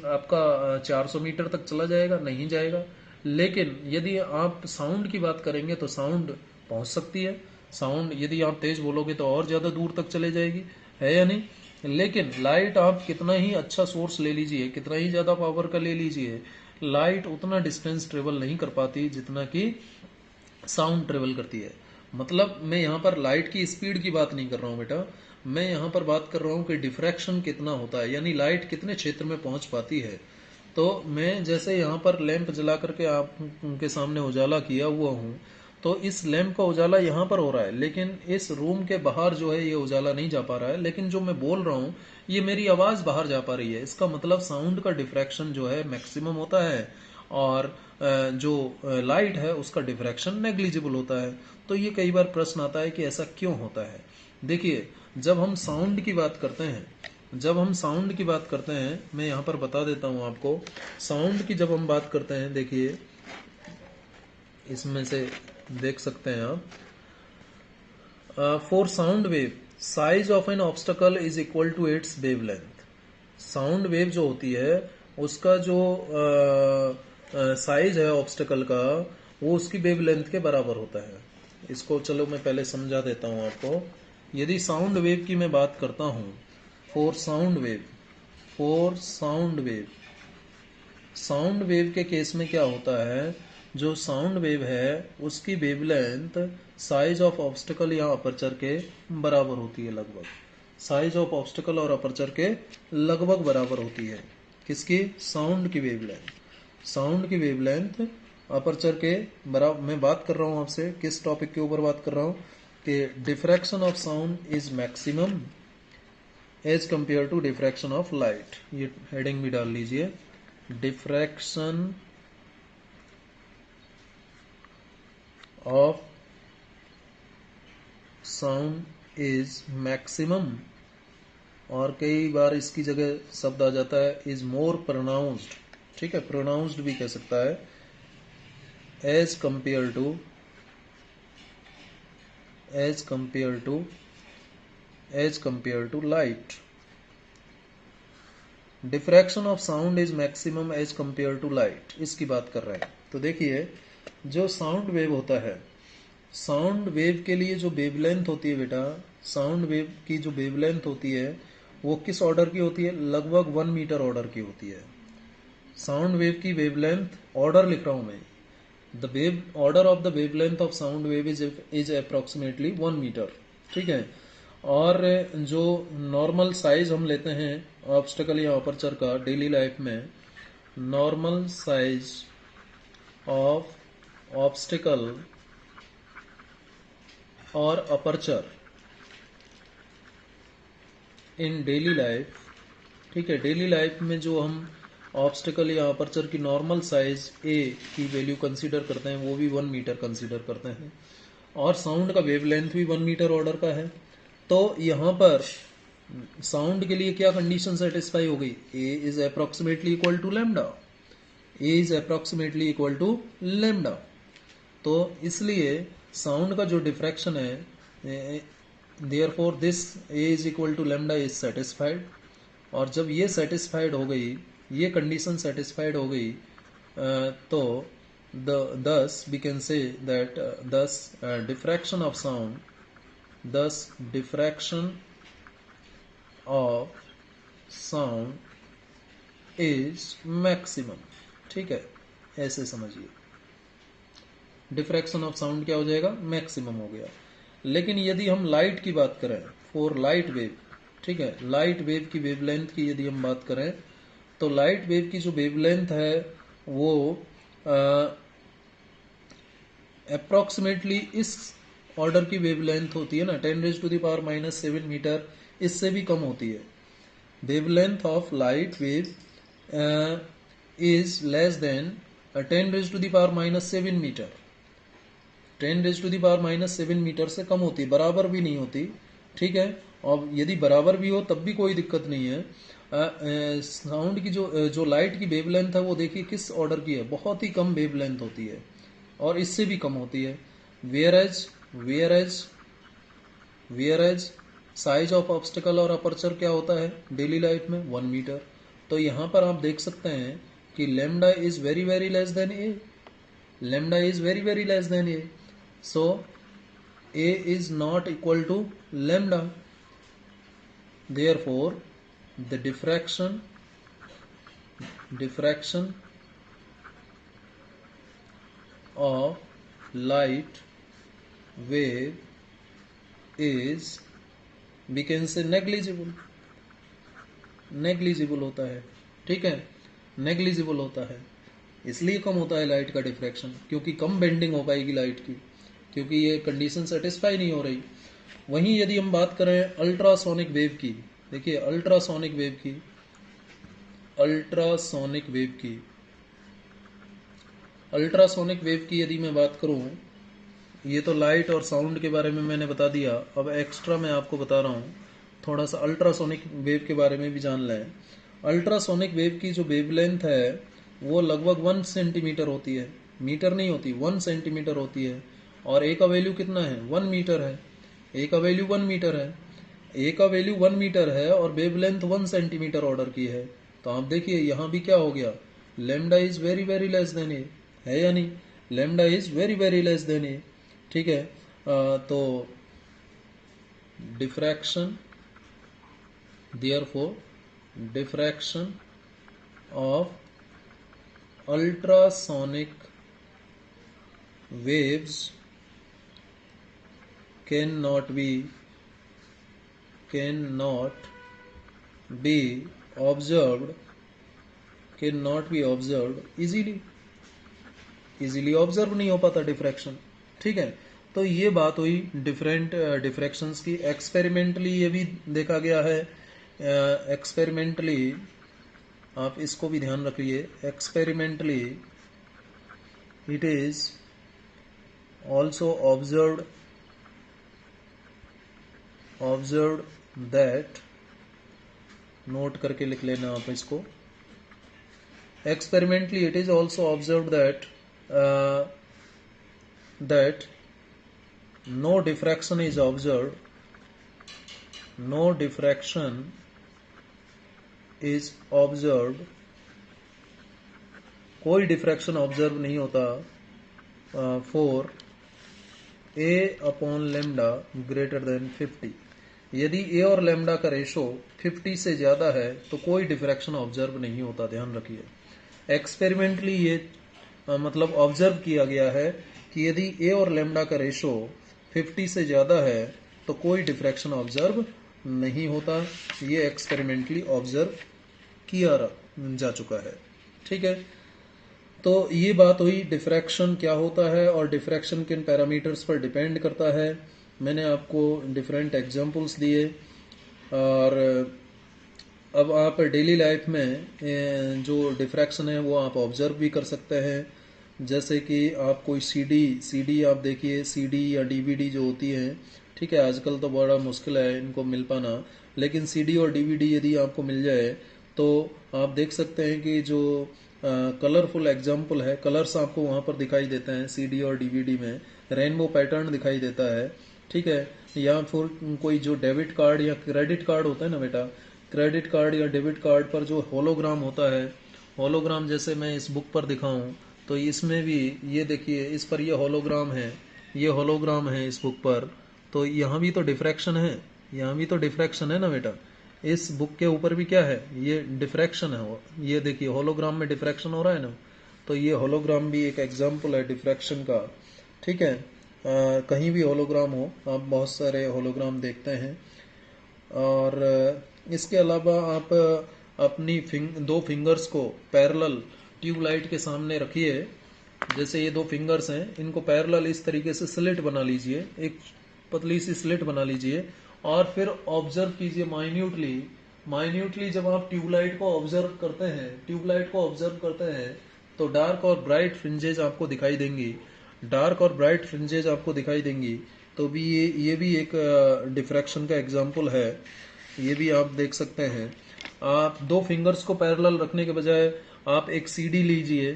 Speaker 1: आपका 400 मीटर तक चला जाएगा? नहीं जाएगा। लेकिन यदि आप साउंड की बात करेंगे तो साउंड पहुंच सकती है, साउंड यदि आप तेज बोलोगे तो और ज्यादा दूर तक चले जाएगी, है या नहीं? लेकिन लाइट आप कितना ही अच्छा सोर्स ले लीजिए, कितना ही ज्यादा पावर का ले लीजिए, लाइट उतना डिस्टेंस ट्रेवल नहीं कर पाती जितना कि साउंड ट्रेवल करती है। मतलब मैं यहाँ पर लाइट की स्पीड की बात नहीं कर रहा हूँ बेटा, मैं यहाँ पर बात कर रहा हूँ कि डिफ्रैक्शन कितना होता है, यानी लाइट कितने क्षेत्र में पहुंच पाती है। तो मैं जैसे यहाँ पर लैंप जला करके आप उनके सामने उजाला किया हुआ हूँ, तो इस लैंप का उजाला यहाँ पर हो रहा है, लेकिन इस रूम के बाहर जो है ये उजाला नहीं जा पा रहा है, लेकिन जो मैं बोल रहा हूँ ये मेरी आवाज बाहर जा पा रही है। इसका मतलब साउंड का डिफ्रैक्शन जो है मैक्सिमम होता है और जो लाइट है उसका डिफ्रैक्शन नेग्लिजिबल होता है। तो ये कई बार प्रश्न आता है कि ऐसा क्यों होता है। देखिए जब हम साउंड की बात करते हैं, मैं यहाँ पर बता देता हूँ आपको, साउंड की जब हम बात करते हैं, देखिए इसमें से देख सकते हैं आप, for sound wave size of an obstacle is equal to its wavelength. Sound wave जो होती है उसका जो साइज है ऑब्स्टेकल का, वो उसकी वेवलेंथ के बराबर होता है। इसको चलो मैं पहले समझा देता हूं आपको। यदि साउंड वेव की मैं बात करता हूं, for sound wave, for sound wave, sound wave के केस में क्या होता है, जो साउंड वेव है उसकी वेवलेंथ साइज ऑफ ऑब्स्टेकल या अपर्चर के बराबर होती है, लगभग साइज ऑफ ऑब्स्टेकल और अपर्चर के लगभग बराबर होती है। किसकी? साउंड की वेवलेंथ। साउंड की वेवलेंथ अपर्चर के बराबर। मैं बात कर रहा हूं आपसे किस टॉपिक के ऊपर बात कर रहा हूं कि diffraction of sound is maximum as compare to diffraction of light. ये हेडिंग भी डाल लीजिए, diffraction of sound is maximum, और कई बार इसकी जगह शब्द आ जाता है इज मोर प्रोनाउंस्ड। ठीक है, प्रोनाउंस्ड भी कह सकता है, as compare to, as compare to, as compare to light. Diffraction of sound is maximum as compare to light, इसकी बात कर रहे हैं। तो देखिए, जो साउंड वेव होता है, साउंड वेव के लिए जो वेवलेंथ होती है बेटा, साउंड वेव की जो वेवलेंथ होती है वो किस ऑर्डर की होती है? लगभग 1 मीटर ऑर्डर की होती है। साउंड वेव की वेवलेंथ, ऑर्डर लिख रहा हूं मैं, the wave order of the wavelength of sound wave is approximately 1 metre. ठीक है, और जो नॉर्मल साइज हम लेते हैं ऑब्स्टेकल या अपर्चर का डेली लाइफ में, नॉर्मल साइज ऑफ ऑब्स्टेकल और अपर्चर इन डेली लाइफ, ठीक है, डेली लाइफ में जो हम ऑब्स्टेकल या अपर्चर की नॉर्मल साइज ए की वैल्यू कंसीडर करते हैं वो भी 1 मीटर कंसीडर करते हैं, और साउंड का वेवलेंथ भी 1 मीटर ऑर्डर का है। तो यहाँ पर साउंड के लिए क्या कंडीशन सेटिस्फाई हो गई? A is approximately equal to lambda, a is approximately equal to lambda. तो इसलिए साउंड का जो डिफ्रैक्शन है, therefore this a is equal to lambda is satisfied. और जब ये सेटिस्फाइड हो गई, ये कंडीशन सेटिस्फाइड हो गई, तो thus we can say that thus diffraction of sound, thus diffraction of sound is maximum। ठीक है, ऐसे समझिए, डिफ्रैक्शन ऑफ साउंड क्या हो जाएगा? मैक्सिमम हो गया। लेकिन यदि हम लाइट की बात करें, फॉर लाइट वेव, ठीक है, लाइट वेव की वेवलेंथ की यदि हम बात करें, तो लाइट वेव की जो वेवलेंथ है वो अप्रोक्सीमेटली इस ऑर्डर की वेवलेंथ होती है ना, 10⁻⁻⁷ मीटर, इससे भी कम होती है। Wavelength of light wave is less than 10⁻⁻7 metre, 10⁻⁻7 metre से कम होती है, बराबर भी नहीं होती। ठीक है, और यदि बराबर भी हो तब भी कोई दिक्कत नहीं है। साउंड की जो लाइट की वेवलेंथ है वो देखिए किस ऑर्डर की है, बहुत ही कम वेवलेंथ होती है, और इससे भी कम होती है। वेयरएज साइज ऑफ ऑब्स्टेकल और अपर्चर क्या होता है डेली लाइफ में? 1 मीटर। तो यहाँ पर आप देख सकते हैं कि lambda is very very less than A, lambda is very very less than A, so a is not equal to lambda, therefore the diffraction of light wave is, we can say, negligible होता है। ठीक है, negligible होता है। इसलिए कम होता है light का डिफ्रैक्शन, क्योंकि कम बेंडिंग हो पाएगी लाइट की, क्योंकि ये कंडीशन सेटिस्फाई नहीं हो रही। वहीं यदि हम बात करें अल्ट्रासोनिक वेव की, देखिए अल्ट्रासोनिक वेव की, अल्ट्रासोनिक वेव की, अल्ट्रासोनिक वेव की यदि मैं बात करूं, ये तो लाइट और साउंड के बारे में मैंने बता दिया, अब एक्स्ट्रा मैं आपको बता रहा हूँ, थोड़ा सा अल्ट्रासोनिक वेव के बारे में भी जान लें। अल्ट्रासोनिक वेव की जो वेवलेंथ है वो लगभग 1 सेंटीमीटर होती है, मीटर नहीं होती, 1 सेंटीमीटर होती है, और ए का वैल्यू कितना है? 1 मीटर है, ए का वैल्यू 1 मीटर है। ए का वैल्यू 1 मीटर है और वेवलेंथ 1 सेंटीमीटर ऑर्डर की है, तो आप देखिए यहां भी क्या हो गया, lambda is very very less than a, है या नहीं, lambda is very very less than a, ठीक है। तो diffraction, therefore diffraction of ultrasonic waves cannot be observed easily observe नहीं हो पाता डिफ्रैक्शन, ठीक है। तो ये बात हुई डिफरेंट डिफ्रैक्शंस की। एक्सपेरिमेंटली ये भी देखा गया है, एक्सपेरिमेंटली आप इसको भी ध्यान रखिए, experimentally it is also observed that, note करके लिख लेना आप इसको, experimentally it is also observed that no diffraction is observed, no diffraction is observed, कोई डिफ्रैक्शन ऑब्जर्व नहीं होता for a upon lambda greater than 50। यदि ए और लेमडा का रेशो 50 से ज्यादा है तो कोई डिफ्रैक्शन ऑब्जर्व नहीं होता, ध्यान रखिए। एक्सपेरिमेंटली ये मतलब ऑब्जर्व किया गया है कि यदि ए और लेमडा का रेशो 50 से ज्यादा है तो कोई डिफ्रैक्शन ऑब्जर्व नहीं होता, ये एक्सपेरिमेंटली ऑब्जर्व किया जा चुका है, ठीक है। तो ये बात हुई डिफ्रैक्शन क्या होता है और डिफ्रैक्शन किन पैरामीटर्स पर डिपेंड करता है। मैंने आपको डिफरेंट एग्जांपल्स दिए, और अब आप डेली लाइफ में जो डिफ्रैक्शन है वो आप ऑब्जर्व भी कर सकते हैं। जैसे कि आप कोई सीडी आप देखिए, सीडी या डीवीडी जो होती है, ठीक है, आजकल तो बड़ा मुश्किल है इनको मिल पाना, लेकिन सीडी और डीवीडी यदि आपको मिल जाए तो आप देख सकते हैं कि जो कलरफुल एग्जाम्पल है, कलर्स आपको वहाँ पर दिखाई देते हैं सीडी और डीवीडी में, रेनबो पैटर्न दिखाई देता है, ठीक है। या फिर कोई जो डेबिट कार्ड या क्रेडिट कार्ड होता है ना बेटा, क्रेडिट कार्ड या डेबिट कार्ड पर जो होलोग्राम होता है, होलोग्राम जैसे मैं इस बुक पर दिखाऊं तो इसमें भी ये देखिए, इस पर ये होलोग्राम है, ये होलोग्राम है इस बुक पर, तो यहाँ भी तो डिफ्रैक्शन है, यहाँ भी तो डिफ्रैक्शन है ना बेटा, इस बुक के ऊपर भी क्या है, ये डिफ्रैक्शन है, ये देखिए होलोग्राम में डिफ्रैक्शन हो रहा है ना, तो ये होलोग्राम भी एक एग्जाम्पल है डिफ्रैक्शन का, ठीक है। कहीं भी होलोग्राम हो, आप बहुत सारे होलोग्राम देखते हैं। और इसके अलावा आप अपनी दो फिंगर्स को पैरेलल ट्यूबलाइट के सामने रखिए, जैसे ये दो फिंगर्स हैं, इनको पैरेलल इस तरीके से स्लिट बना लीजिए, एक पतली सी स्लिट बना लीजिए, और फिर ऑब्जर्व कीजिए माइन्यूटली जब आप ट्यूबलाइट को ऑब्जर्व करते हैं तो डार्क और ब्राइट फ्रिंजेज आपको दिखाई देंगी, तो भी ये भी एक डिफ्रैक्शन का एग्जाम्पल है, ये भी आप देख सकते हैं। आप दो फिंगर्स को पैरेलल रखने के बजाय आप एक सीडी लीजिए,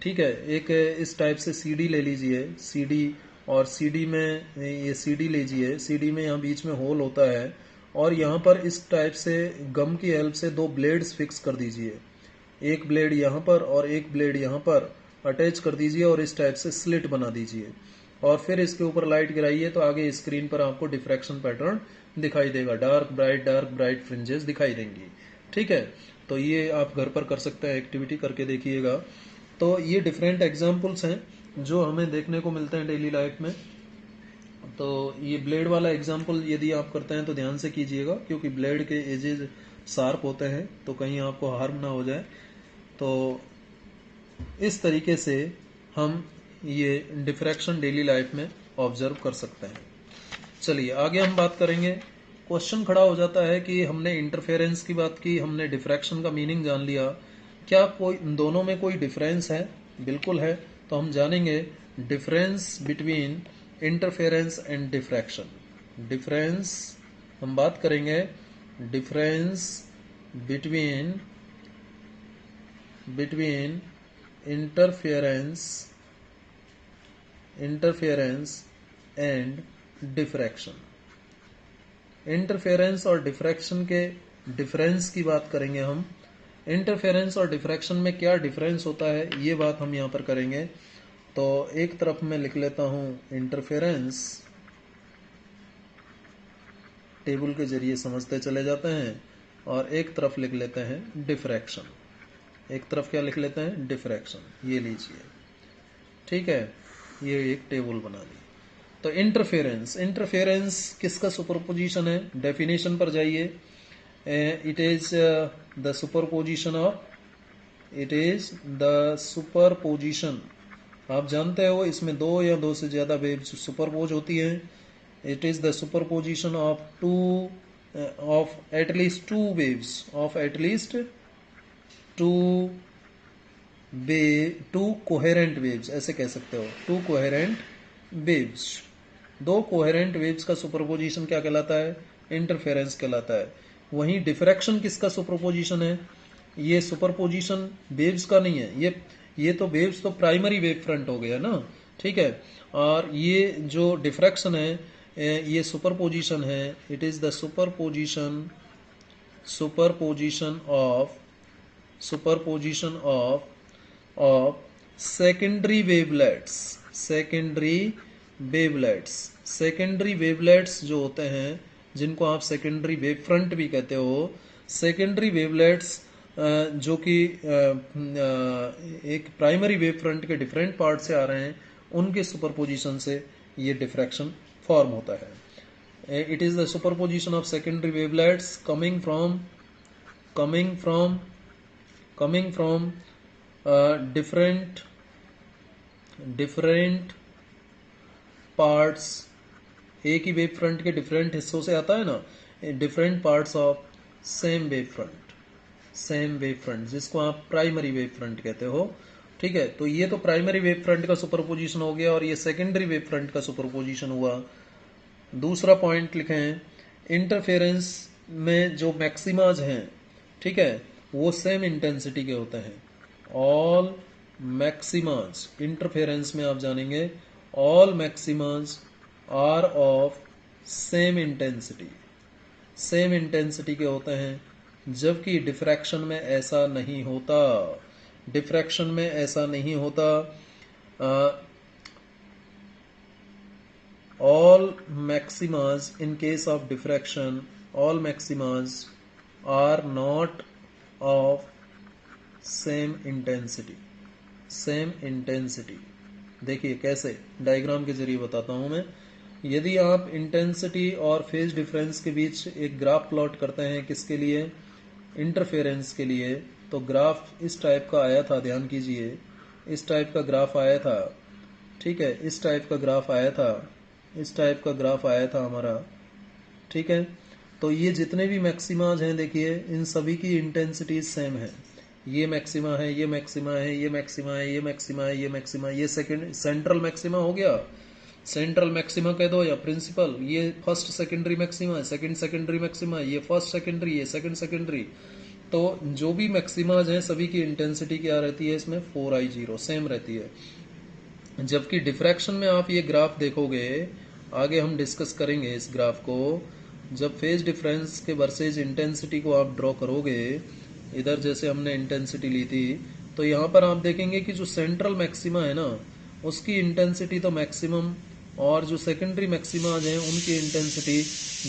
Speaker 1: ठीक है, एक इस टाइप से सीडी ले लीजिए, सीडी, और सीडी में ये सीडी लीजिए, सीडी में यहाँ बीच में होल होता है, और यहाँ पर इस टाइप से गम की हेल्प से दो ब्लेड्स फिक्स कर दीजिए, एक ब्लेड यहाँ पर और एक ब्लेड यहाँ पर अटैच कर दीजिए, और इस टाइप से स्लिट बना दीजिए, और फिर इसके ऊपर लाइट गिराइए तो आगे स्क्रीन पर आपको डिफ्रैक्शन पैटर्न दिखाई देगा, डार्क ब्राइट फ्रिंजेस दिखाई देंगी, ठीक है। तो ये आप घर पर कर सकते हैं, एक्टिविटी करके देखिएगा। तो ये डिफरेंट एग्जाम्पल्स हैं जो हमें देखने को मिलते हैं डेली लाइफ में। तो ये ब्लेड वाला एग्जाम्पल यदि आप करते हैं तो ध्यान से कीजिएगा, क्योंकि ब्लेड के एजेस शार्प होते हैं तो कहीं आपको हार्म ना हो जाए। तो इस तरीके से हम ये डिफ्रैक्शन डेली लाइफ में ऑब्जर्व कर सकते हैं। चलिए आगे हम बात करेंगे। क्वेश्चन खड़ा हो जाता है कि हमने इंटरफेरेंस की बात की, हमने डिफ्रैक्शन का मीनिंग जान लिया, क्या कोई दोनों में कोई डिफरेंस है? बिल्कुल है। तो हम जानेंगे difference between interference and diffraction. Difference हम बात करेंगे difference between interference, and diffraction. Interference and diffraction. Interference and diffraction. Interference and diffraction. Interference and diffraction. Interference and diffraction. Interference and diffraction. Interference और डिफ्रैक्शन के difference की बात करेंगे हम। Interference और डिफ्रैक्शन में क्या डिफरेंस होता है ये बात हम यहाँ पर करेंगे। तो एक तरफ मैं लिख लेता हूँ इंटरफेरेंस, टेबल के जरिए समझते चले जाते हैं, और एक तरफ लिख लेते हैं डिफ्रैक्शन। एक तरफ क्या लिख लेते हैं, डिफ्रैक्शन। ये लीजिए, ठीक है, ये एक टेबल बना ली। तो इंटरफेरेंस, इंटरफेरेंस किसका सुपरपोजिशन है, डेफिनेशन पर जाइए। It is the superposition of, it is the superposition, आप जानते हो इसमें दो या दो से ज्यादा वेव्स सुपरपोज होती हैं। It is the superposition of two, of at least two waves, of at least two two coherent waves, ऐसे कह सकते हो, टू कोहेरेंट वेव्स। दो कोहेरेंट वेव्स का सुपरपोजिशन क्या कहलाता है, इंटरफेरेंस कहलाता है। वहीं डिफ्रैक्शन किसका सुपरपोजिशन है, ये सुपरपोजिशन वेव्स का नहीं है, ये तो वेव्स तो प्राइमरी वेव फ्रंट हो गया ना, ठीक है। और ये जो डिफ्रैक्शन है ये सुपरपोजिशन है। It is the superposition, superposition of, superposition of secondary wavelets, secondary wavelets. Secondary wavelets जो होते हैं, जिनको आप सेकेंडरी वेव फ्रंट भी कहते हो, सेकेंडरी वेवलेट्स जो कि एक प्राइमरी वेव फ्रंट के डिफरेंट पार्ट से आ रहे हैं, उनके सुपरपोजिशन से ये डिफ्रैक्शन फॉर्म होता है। It is the superposition of secondary wavelets coming from different parts, एक ही वेव फ्रंट के डिफरेंट हिस्सों से आता है ना, different parts of same wave front, same wave front, जिसको आप प्राइमरी वेव फ्रंट कहते हो, ठीक है। तो ये तो प्राइमरी वेव फ्रंट का सुपरपोजिशन हो गया, और ये सेकेंडरी वेव फ्रंट का सुपरपोजिशन हुआ। दूसरा पॉइंट लिखें, इंटरफेरेंस में जो मैक्सिमाज हैं, ठीक है, वो सेम इंटेंसिटी के होते हैं। ऑल मैक्सिमाज, इंटरफेरेंस में आप जानेंगे, all maximas are of same intensity, same intensity के होते हैं। जबकि डिफ्रैक्शन में ऐसा नहीं होता, डिफ्रैक्शन में ऐसा नहीं होता। all maximas in case of diffraction, all maximas are not of same intensity, same intensity। देखिए कैसे, डायग्राम के जरिए बताता हूं मैं। यदि आप इंटेंसिटी और फेज डिफरेंस के बीच एक ग्राफ प्लॉट करते हैं, किसके लिए, इंटरफेरेंस के लिए, तो ग्राफ इस टाइप का आया था, ध्यान कीजिए, इस टाइप का ग्राफ आया था, ठीक है, इस टाइप का ग्राफ आया था, इस टाइप का ग्राफ आया था हमारा, ठीक है। तो ये जितने भी मैक्सिमाज हैं, देखिए इन सभी की इंटेंसिटी सेम है। ये मैक्सिमा है, ये मैक्सिमा है, ये मैक्सिमा है, ये मैक्सिमा है, ये मैक्सिमा, ये सेकंड सेंट्रल मैक्सिमा हो गया, सेंट्रल मैक्सिमा कह दो या प्रिंसिपल। ये फर्स्ट सेकेंडरी मैक्सिमा है, सेकंड सेकेंडरी मैक्सिमा, ये फर्स्ट सेकेंडरी, ये सेकंड सेकेंडरी। तो जो भी मैक्सिमाज हैं सभी की इंटेंसिटी क्या रहती है, इसमें 4I0 सेम रहती है। जबकि डिफ्रैक्शन में आप ये ग्राफ देखोगे, आगे हम डिस्कस करेंगे इस ग्राफ को, जब फेज डिफरेंस के वर्सेज इंटेंसिटी को आप ड्रॉ करोगे, इधर जैसे हमने इंटेंसिटी ली थी, तो यहाँ पर आप देखेंगे कि जो सेंट्रल मैक्सिमा है ना, उसकी इंटेंसिटी तो मैक्सिमम, और जो सेकेंडरी मैक्सिमा हैं उनकी इंटेंसिटी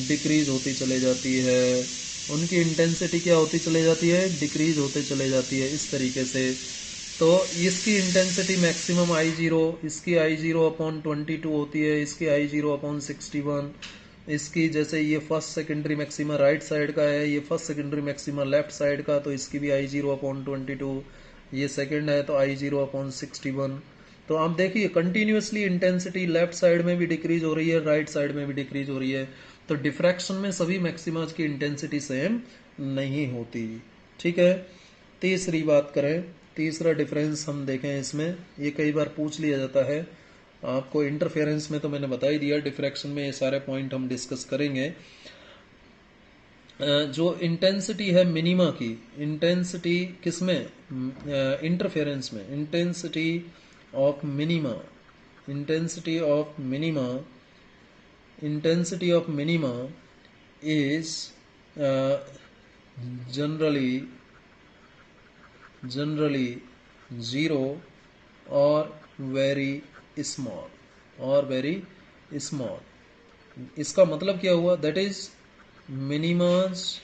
Speaker 1: डिक्रीज होती चले जाती है, उनकी इंटेंसिटी क्या होती चले जाती है, डिक्रीज होते चले जाती है, इस तरीके से। तो इसकी इंटेंसिटी मैक्सिमम I0, इसकी I0/22 होती है, इसकी I0/61, इसकी जैसे ये first secondary maxima right side का है, ये first secondary maxima left side का, तो इसकी भी I0/22, ये सेकेंड है तो I0/61। तो आप देखिए कंटिन्यूसली इंटेंसिटी लेफ्ट साइड में भी डिक्रीज हो रही है, राइट साइड में भी डिक्रीज हो रही है। तो डिफ्रैक्शन में सभी मैक्सिमाज की इंटेंसिटी सेम नहीं होती, ठीक है। तीसरी बात करें, तीसरा डिफरेंस हम देखें इसमें, ये कई बार पूछ लिया जाता है आपको। इंटरफेरेंस में तो मैंने बता ही दिया, डिफ्रैक्शन में ये सारे पॉइंट हम डिस्कस करेंगे। जो इंटेंसिटी है मिनिमा की, इंटेंसिटी किसमें, इंटरफेरेंस में, intensity of minima, intensity of minima, intensity of minima is generally zero or very small। इसका मतलब क्या हुआ? That is minimas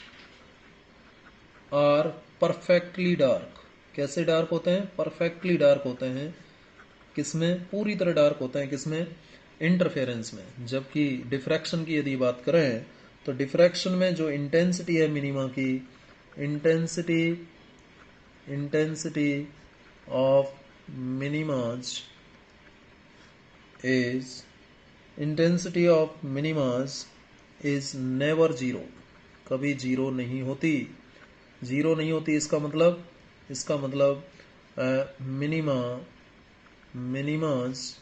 Speaker 1: are perfectly dark. कैसे डार्क होते हैं? परफेक्टली डार्क होते हैं। किसमें? पूरी तरह डार्क होते हैं। किसमें? इंटरफेरेंस में। जबकि डिफ्रैक्शन की यदि बात करें तो डिफ्रैक्शन में जो इंटेंसिटी है मिनिमा की, intensity of minimas is never zero. कभी जीरो नहीं होती। जीरो नहीं होती इसका मतलब minimas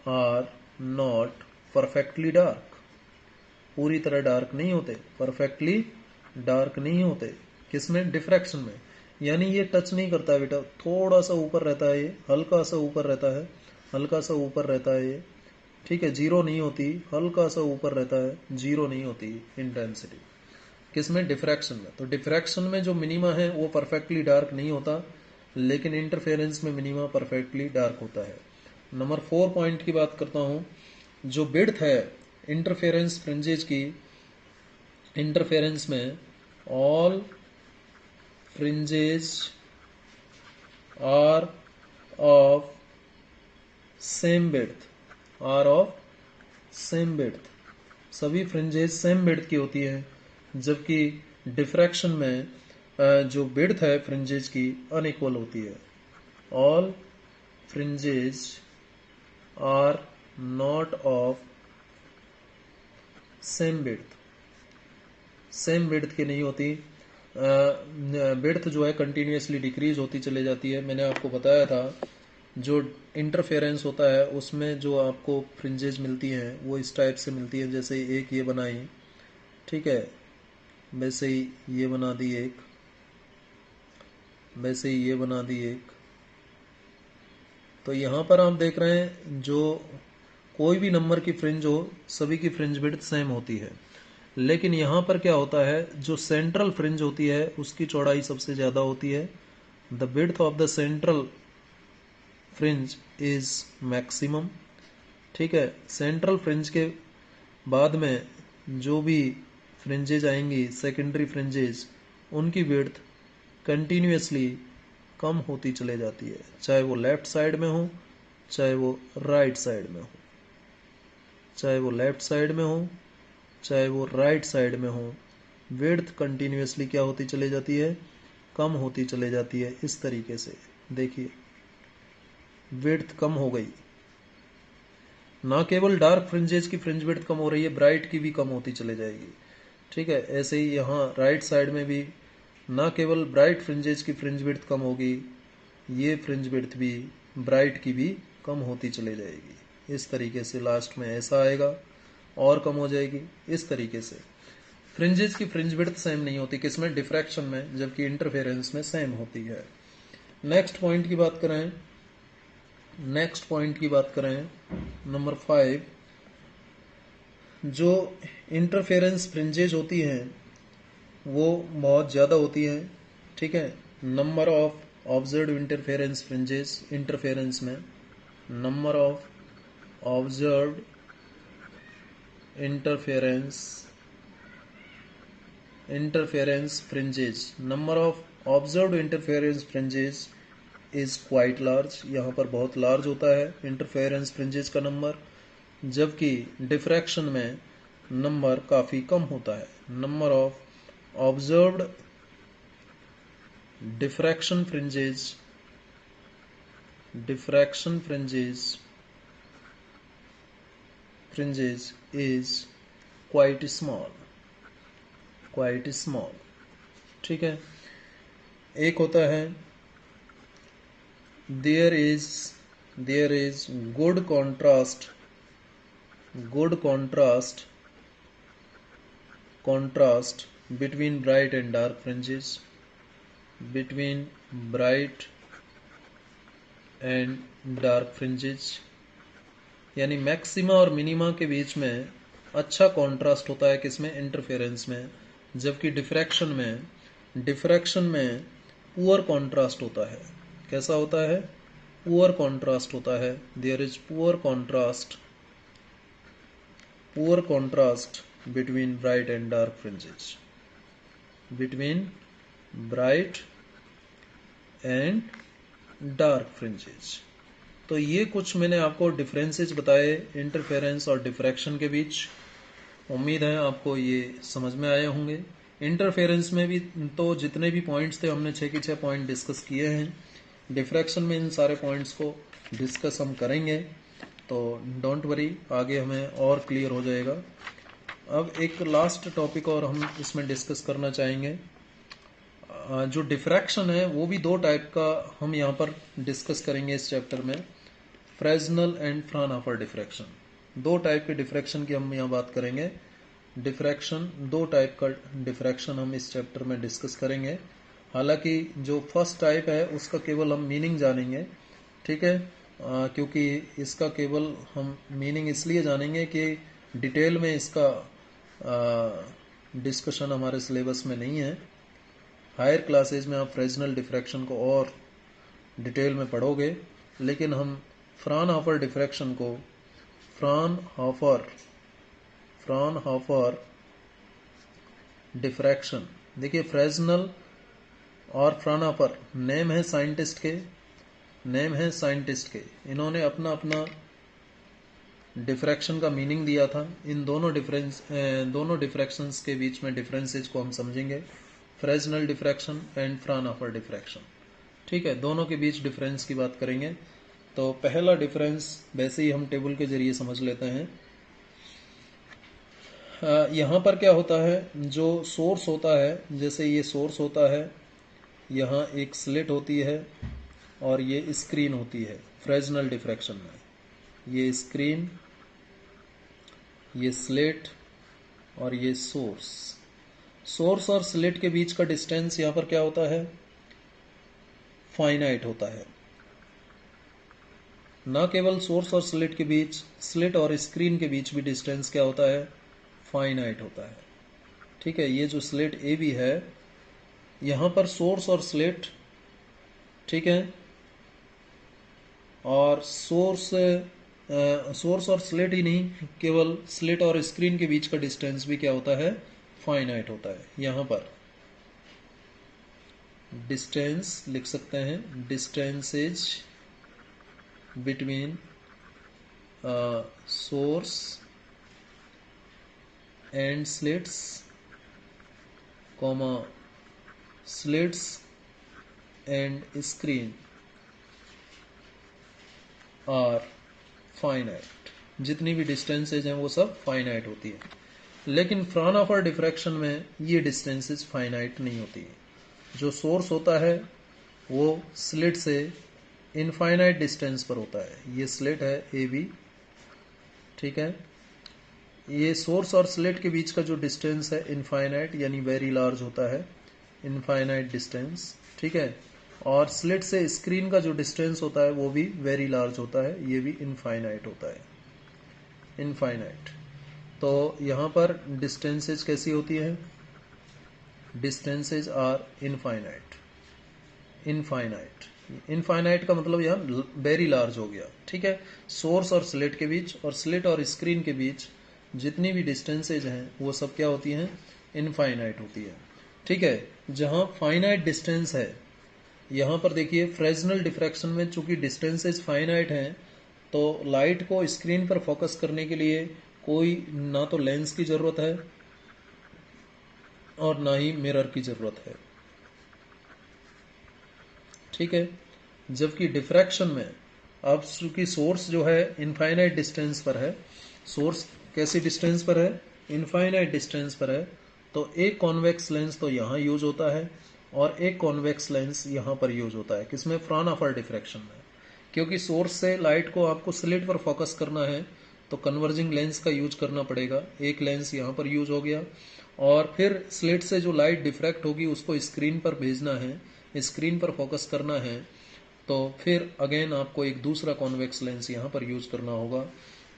Speaker 1: are not perfectly dark. पूरी तरह डार्क नहीं होते, परफेक्टली डार्क नहीं होते। किसमें? डिफ्रैक्शन में। यानी ये टच नहीं करता है बेटा, थोड़ा सा ऊपर रहता है, ये हल्का सा ऊपर रहता है, हल्का सा ऊपर रहता है ये, ठीक है। जीरो नहीं होती, हल्का सा ऊपर रहता है, जीरो नहीं होती इंटेंसिटी। किसमें? डिफ्रैक्शन में। तो डिफ्रैक्शन में जो मिनिमा है वो परफेक्टली डार्क नहीं होता, लेकिन इंटरफेरेंस में मिनिमा परफेक्टली डार्क होता है। नंबर 4 पॉइंट की बात करता हूँ। जो विड्थ है इंटरफेरेंस फ्रिंजेज की, इंटरफेरेंस में all fringes are of same width, सभी फ्रिंजेज सेम विड्थ की होती हैं। जबकि डिफ्रैक्शन में जो विड्थ है फ्रिंजेज की अनइक्वल होती है। All fringes are not of same width की नहीं होती। विड्थ जो है कंटिन्यूसली डिक्रीज होती चली जाती है। मैंने आपको बताया था जो इंटरफेरेंस होता है उसमें जो आपको फ्रिंजेज मिलती हैं वो इस टाइप से मिलती है। जैसे एक ये बनाई, ठीक है, वैसे ही ये बना दी एक, वैसे ही ये बना दी एक। तो यहाँ पर आप देख रहे हैं जो कोई भी नंबर की फ्रिंज हो, सभी की फ्रिंज विड्थ सेम होती है। लेकिन यहाँ पर क्या होता है, जो सेंट्रल फ्रिंज होती है उसकी चौड़ाई सबसे ज़्यादा होती है। The width of the central fringe is maximum, ठीक है। सेंट्रल फ्रिंज के बाद में जो भी फ्रिंजेज आएंगी, सेकेंडरी फ्रिंजेज, उनकी विड्थ कंटिन्यूसली कम होती चले जाती है, चाहे वो लेफ्ट साइड में हो, चाहे वो राइट साइड में हो, चाहे वो लेफ्ट साइड में हो, चाहे वो राइट साइड में हो। विड्थ कंटिन्यूसली क्या होती चली जाती है? कम होती चली जाती है। इस तरीके से देखिए, विड्थ कम हो गई। ना केवल डार्क फ्रिंजेस की फ्रिंज विड्थ कम हो रही है, ब्राइट की भी कम होती चले जाएगी, ठीक है। ऐसे ही यहाँ राइट साइड में भी ना केवल ब्राइट फ्रिंजेस की फ्रिंज विड्थ कम होगी, ये फ्रिंज विड्थ भी ब्राइट की भी कम होती चले जाएगी। इस तरीके से लास्ट में ऐसा आएगा और कम हो जाएगी। इस तरीके से फ्रिंजेस की फ्रिंज विड्थ सेम नहीं होती, किसमें? डिफ्रैक्शन में, जबकि इंटरफेरेंस में सेम होती है। नेक्स्ट पॉइंट की बात करें, नंबर 5, जो इंटरफेरेंस फ्रिंजेज होती हैं वो बहुत ज़्यादा होती हैं, ठीक है। Number of observe interference fringes, interference में number of observe interference fringes, number of observed interference fringes is quite large। यहाँ पर बहुत लार्ज होता है इंटरफेरेंस फ्रिंजेस का नंबर, जबकि डिफ्रैक्शन में नंबर काफ़ी कम होता है। Number of observed diffraction fringes is quite small, ठीक है। एक होता है there is good contrast between bright and dark fringes, between bright and dark fringes, यानी मैक्सिमा और मिनिमा के बीच में अच्छा कॉन्ट्रास्ट होता है किसमें, इंटरफेरेंस में, जबकि डिफ्रैक्शन में पुअर कॉन्ट्रास्ट होता है। कैसा होता है, पुअर कॉन्ट्रास्ट होता है। There is poor contrast between bright and dark fringes, between bright and dark fringes. तो ये कुछ मैंने आपको डिफरेंसेस बताए इंटरफेरेंस और डिफ्रैक्शन के बीच। उम्मीद है आपको ये समझ में आए होंगे। इंटरफेरेंस में भी तो जितने भी पॉइंट्स थे हमने 6 के 6 पॉइंट डिस्कस किए हैं। डिफ्रैक्शन में इन सारे पॉइंट्स को डिस्कस हम करेंगे, तो डोंट वरी, आगे हमें और क्लियर हो जाएगा। अब एक लास्ट टॉपिक और हम इसमें डिस्कस करना चाहेंगे। जो डिफ्रैक्शन है वो भी दो टाइप का हम यहाँ पर डिस्कस करेंगे इस चैप्टर में, फ्रेस्नेल एंड फ्रानहोफर डिफ्रैक्शन। दो टाइप के डिफ्रैक्शन की हम यहाँ बात करेंगे। डिफ्रैक्शन, दो टाइप का डिफ्रैक्शन हम इस चैप्टर में डिस्कस करेंगे। हालांकि जो फर्स्ट टाइप है उसका केवल हम मीनिंग जानेंगे, ठीक है, क्योंकि इसका केवल हम मीनिंग इसलिए जानेंगे कि डिटेल में इसका डिस्कशन हमारे सिलेबस में नहीं है। हायर क्लासेज में आप फ्रेस्नेल डिफ्रैक्शन को और डिटेल में पढ़ोगे, लेकिन हम फ्रानहोफर डिफ्रैक्शन को, फ्रानहोफर डिफ्रैक्शन, देखिए फ्रेस्नेल और फ्रानहोफर नेम है साइंटिस्ट के, इन्होंने अपना अपना डिफ्रैक्शन का मीनिंग दिया था। इन दोनों डिफ्रैक्शंस के बीच में डिफरेंसेस को हम समझेंगे, फ्रेस्नेल डिफ्रैक्शन एंड फ्रानहोफर डिफ्रैक्शन, ठीक है, दोनों के बीच डिफरेंस की बात करेंगे। तो पहला डिफरेंस वैसे ही हम टेबल के जरिए समझ लेते हैं। यहाँ पर क्या होता है, जो सोर्स होता है, जैसे ये सोर्स होता है, यहाँ एक स्लिट होती है और ये स्क्रीन होती है। फ्रेस्नेल डिफ्रैक्शन में ये स्क्रीन, ये स्लिट और ये सोर्स और स्लिट के बीच का डिस्टेंस यहाँ पर क्या होता है, फाइनाइट होता है। न केवल सोर्स और स्लिट के बीच, स्लिट और स्क्रीन के बीच भी डिस्टेंस क्या होता है, फाइनाइट होता है, ठीक है। ये जो स्लिट ए बी है, यहाँ पर सोर्स और स्लिट, ठीक है, और सोर्स और स्लिट ही नहीं, केवल स्लिट और स्क्रीन के बीच का डिस्टेंस भी क्या होता है, फाइनाइट होता है। यहाँ पर डिस्टेंस लिख सकते हैं, distances between source and slits, comma slits and screen are finite. जितनी भी डिस्टेंसेज हैं वो सब फाइनाइट होती है, लेकिन फ्रानहोफर डिफ्रैक्शन में ये डिस्टेंसेज फाइनाइट नहीं होती है। जो सोर्स होता है वो स्लिट से इनफाइनाइट डिस्टेंस पर होता है। ये स्लिट है ए बी, ठीक है, ये सोर्स और स्लिट के बीच का जो डिस्टेंस है इनफाइनाइट यानी वेरी लार्ज होता है, इनफाइनाइट डिस्टेंस, ठीक है। और स्लिट से स्क्रीन का जो डिस्टेंस होता है वो भी वेरी लार्ज होता है, ये भी इनफाइनाइट होता है, इनफाइनाइट। तो यहाँ पर डिस्टेंसेज कैसी होती है, डिस्टेंसेज आर इनफाइनाइट। इनफाइनाइट का मतलब यहाँ वेरी लार्ज हो गया, ठीक है। सोर्स और स्लिट के बीच और स्लिट और स्क्रीन के बीच जितनी भी डिस्टेंसेज हैं वो सब क्या होती हैं, इनफाइनाइट होती है, ठीक है। जहाँ फाइनाइट डिस्टेंस है, यहाँ पर देखिए फ्रेस्नेल डिफ्रैक्शन में चूंकि डिस्टेंसेज फाइनाइट हैं, तो लाइट को स्क्रीन पर फोकस करने के लिए कोई ना तो लेंस की जरूरत है और ना ही मिरर की जरूरत है, ठीक है। जबकि डिफ्रैक्शन में अब चूंकि सोर्स जो है इनफाइनाइट डिस्टेंस पर है, सोर्स कैसी डिस्टेंस पर है, इनफाइनाइट डिस्टेंस पर है, तो एक कॉन्वेक्स लेंस तो यहाँ यूज होता है और एक कॉन्वेक्स लेंस यहाँ पर यूज होता है, किसमें, फ्रानहोफर डिफ्रैक्शन में। क्योंकि सोर्स से लाइट को आपको स्लिट पर फोकस करना है तो कन्वर्जिंग लेंस का यूज करना पड़ेगा। एक लेंस यहाँ पर यूज हो गया और फिर स्लिट से जो लाइट डिफ्रैक्ट होगी उसको स्क्रीन पर भेजना है, स्क्रीन पर फोकस करना है, तो फिर अगेन आपको एक दूसरा कॉन्वेक्स लेंस यहाँ पर यूज करना होगा।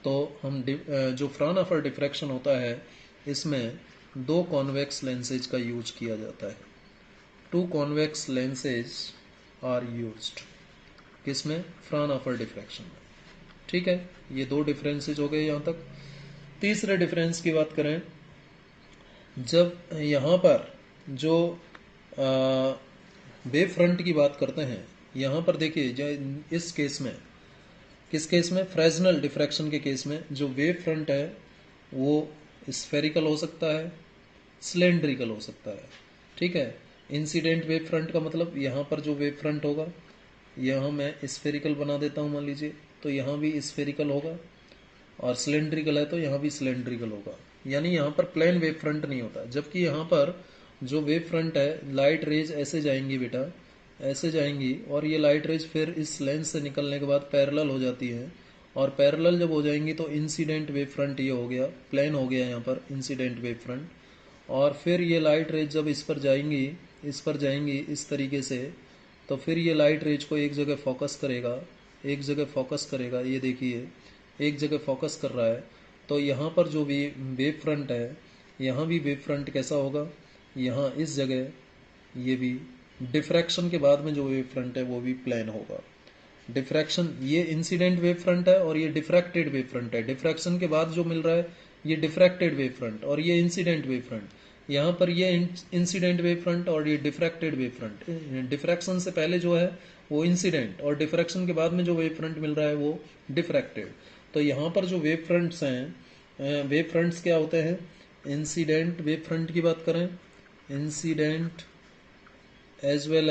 Speaker 1: तो हम जो फ्राउनहोफर डिफ्रैक्शन होता है इसमें दो कॉन्वेक्स लेंसेज का यूज किया जाता है। Two convex lenses are used किसमें? फ्राउनहोफर डिफ्रैक्शन में। ठीक है, ये दो डिफरेंसेज हो गए यहाँ तक। तीसरे डिफरेंस की बात करें, जब यहाँ पर जो वेव फ्रंट की बात करते हैं, यहाँ पर देखिए इस केस में, किस केस में? फ्रेजनल डिफ्रैक्शन के केस में जो वेव फ्रंट है वो स्फेरिकल हो सकता है, सिलेंड्रिकल हो सकता है। ठीक है, इंसिडेंट वेव फ्रंट का मतलब यहाँ पर जो वेव फ्रंट होगा यहाँ मैं स्फेरिकल बना देता हूँ मान लीजिए, तो यहाँ भी स्फेरिकल होगा, और सिलेंड्रिकल है तो यहाँ भी सिलेंड्रिकल होगा, यानी यहाँ पर प्लेन वेव फ्रंट नहीं होता। जबकि यहाँ पर जो वेव फ्रंट है, लाइट रेज ऐसे जाएंगी बेटा, ऐसे जाएंगी, और ये लाइट रेज फिर इस लेंस से निकलने के बाद पैरेलल हो जाती है, और पैरेलल जब हो जाएंगी तो इंसिडेंट वेव फ्रंट ये हो गया, प्लेन हो गया यहाँ पर इंसिडेंट वेव फ्रंट। और फिर ये लाइट रेज जब इस पर जाएंगी इस तरीके से, तो फिर ये लाइट रेज को एक जगह फोकस करेगा, एक जगह फोकस करेगा, ये देखिए एक जगह फोकस कर रहा है। तो यहाँ पर जो भी वेव फ्रंट है, यहाँ भी वेव फ्रंट कैसा होगा, यहाँ इस जगह ये भी डिफ्रैक्शन के बाद में जो वेव फ्रंट है वो भी प्लेन होगा। डिफ्रैक्शन, ये इंसिडेंट वेव फ्रंट है और ये डिफ्रैक्टेड वेव फ्रंट है। डिफ्रैक्शन के बाद जो मिल रहा है ये डिफ्रैक्टेड वेव फ्रंट, और ये इंसिडेंट वेव फ्रंट। यहाँ पर ये इंसिडेंट वेव फ्रंट और ये डिफ्रैक्टेड वेव फ्रंट। डिफ्रैक्शन से पहले जो है वो इंसिडेंट, और डिफ्रैक्शन के बाद में जो वेव फ्रंट मिल रहा है वो डिफ्रैक्टेड। तो यहाँ पर जो वेव फ्रंट्स हैं, वेव फ्रंट्स क्या होते हैं? इंसिडेंट वेव फ्रंट की बात करें, incident as well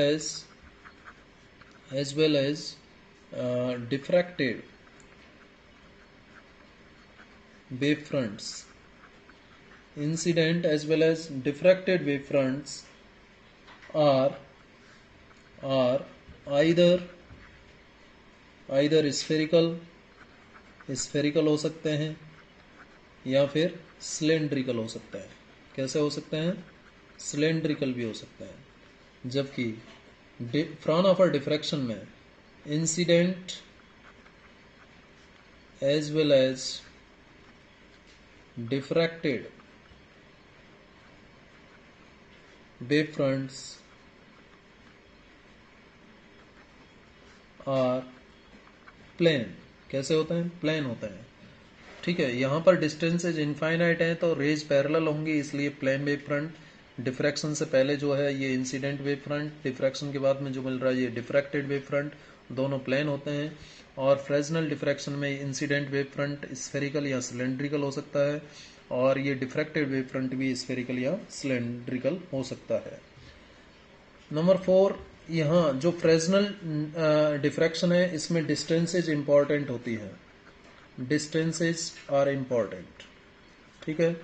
Speaker 1: as diffracted wave fronts, incident as well as diffracted wave fronts are either spherical हो सकते हैं या फिर सिलेंड्रिकल हो सकते हैं। कैसे हो सकते हैं? सिलेंड्रिकल भी हो सकते हैं। जबकि फ्राउनहोफर डिफ्रैक्शन में incident as well as diffracted wave fronts are plane. कैसे होते हैं? प्लेन होते हैं। ठीक है, यहाँ पर डिस्टेंसेज इनफाइनाइट है तो रेज पैरेलल होंगी, इसलिए प्लेन वेव फ्रंट। डिफ्रैक्शन से पहले जो है ये इंसिडेंट वेव फ्रंट, डिफ्रैक्शन के बाद में जो मिल रहा है ये डिफ्रैक्टेड वेव फ्रंट, दोनों प्लेन होते हैं। और फ्रेजनल डिफ्रैक्शन में इंसिडेंट वेव फ्रंट स्फेरिकल या सिलेंड्रिकल हो सकता है, और ये डिफ्रैक्टेड वेव फ्रंट भी स्फेरिकल या सिलेंड्रिकल हो सकता है। नंबर 4, यहाँ जो फ्रेजनल डिफ्रैक्शन है इसमें डिस्टेंसेज इंपॉर्टेंट होती है। Distances are important. ठीक है,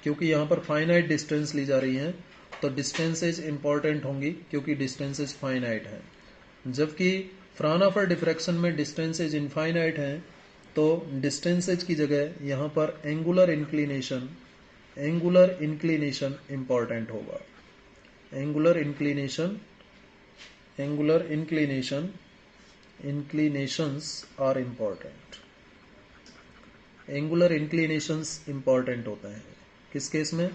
Speaker 1: क्योंकि यहाँ पर फाइनाइट डिस्टेंस ली जा रही हैं तो डिस्टेंसेज इंपॉर्टेंट होंगी क्योंकि डिस्टेंसेज फाइनाइट हैं। जबकि फ्राउनहोफर डिफ्रैक्शन में डिस्टेंसेज इनफाइनाइट हैं, तो डिस्टेंसेज की जगह यहाँ पर एंगुलर इंक्लिनेशन इंपॉर्टेंट होगा। Angular inclinations are important. Angular inclinations important होते हैं किस केस में?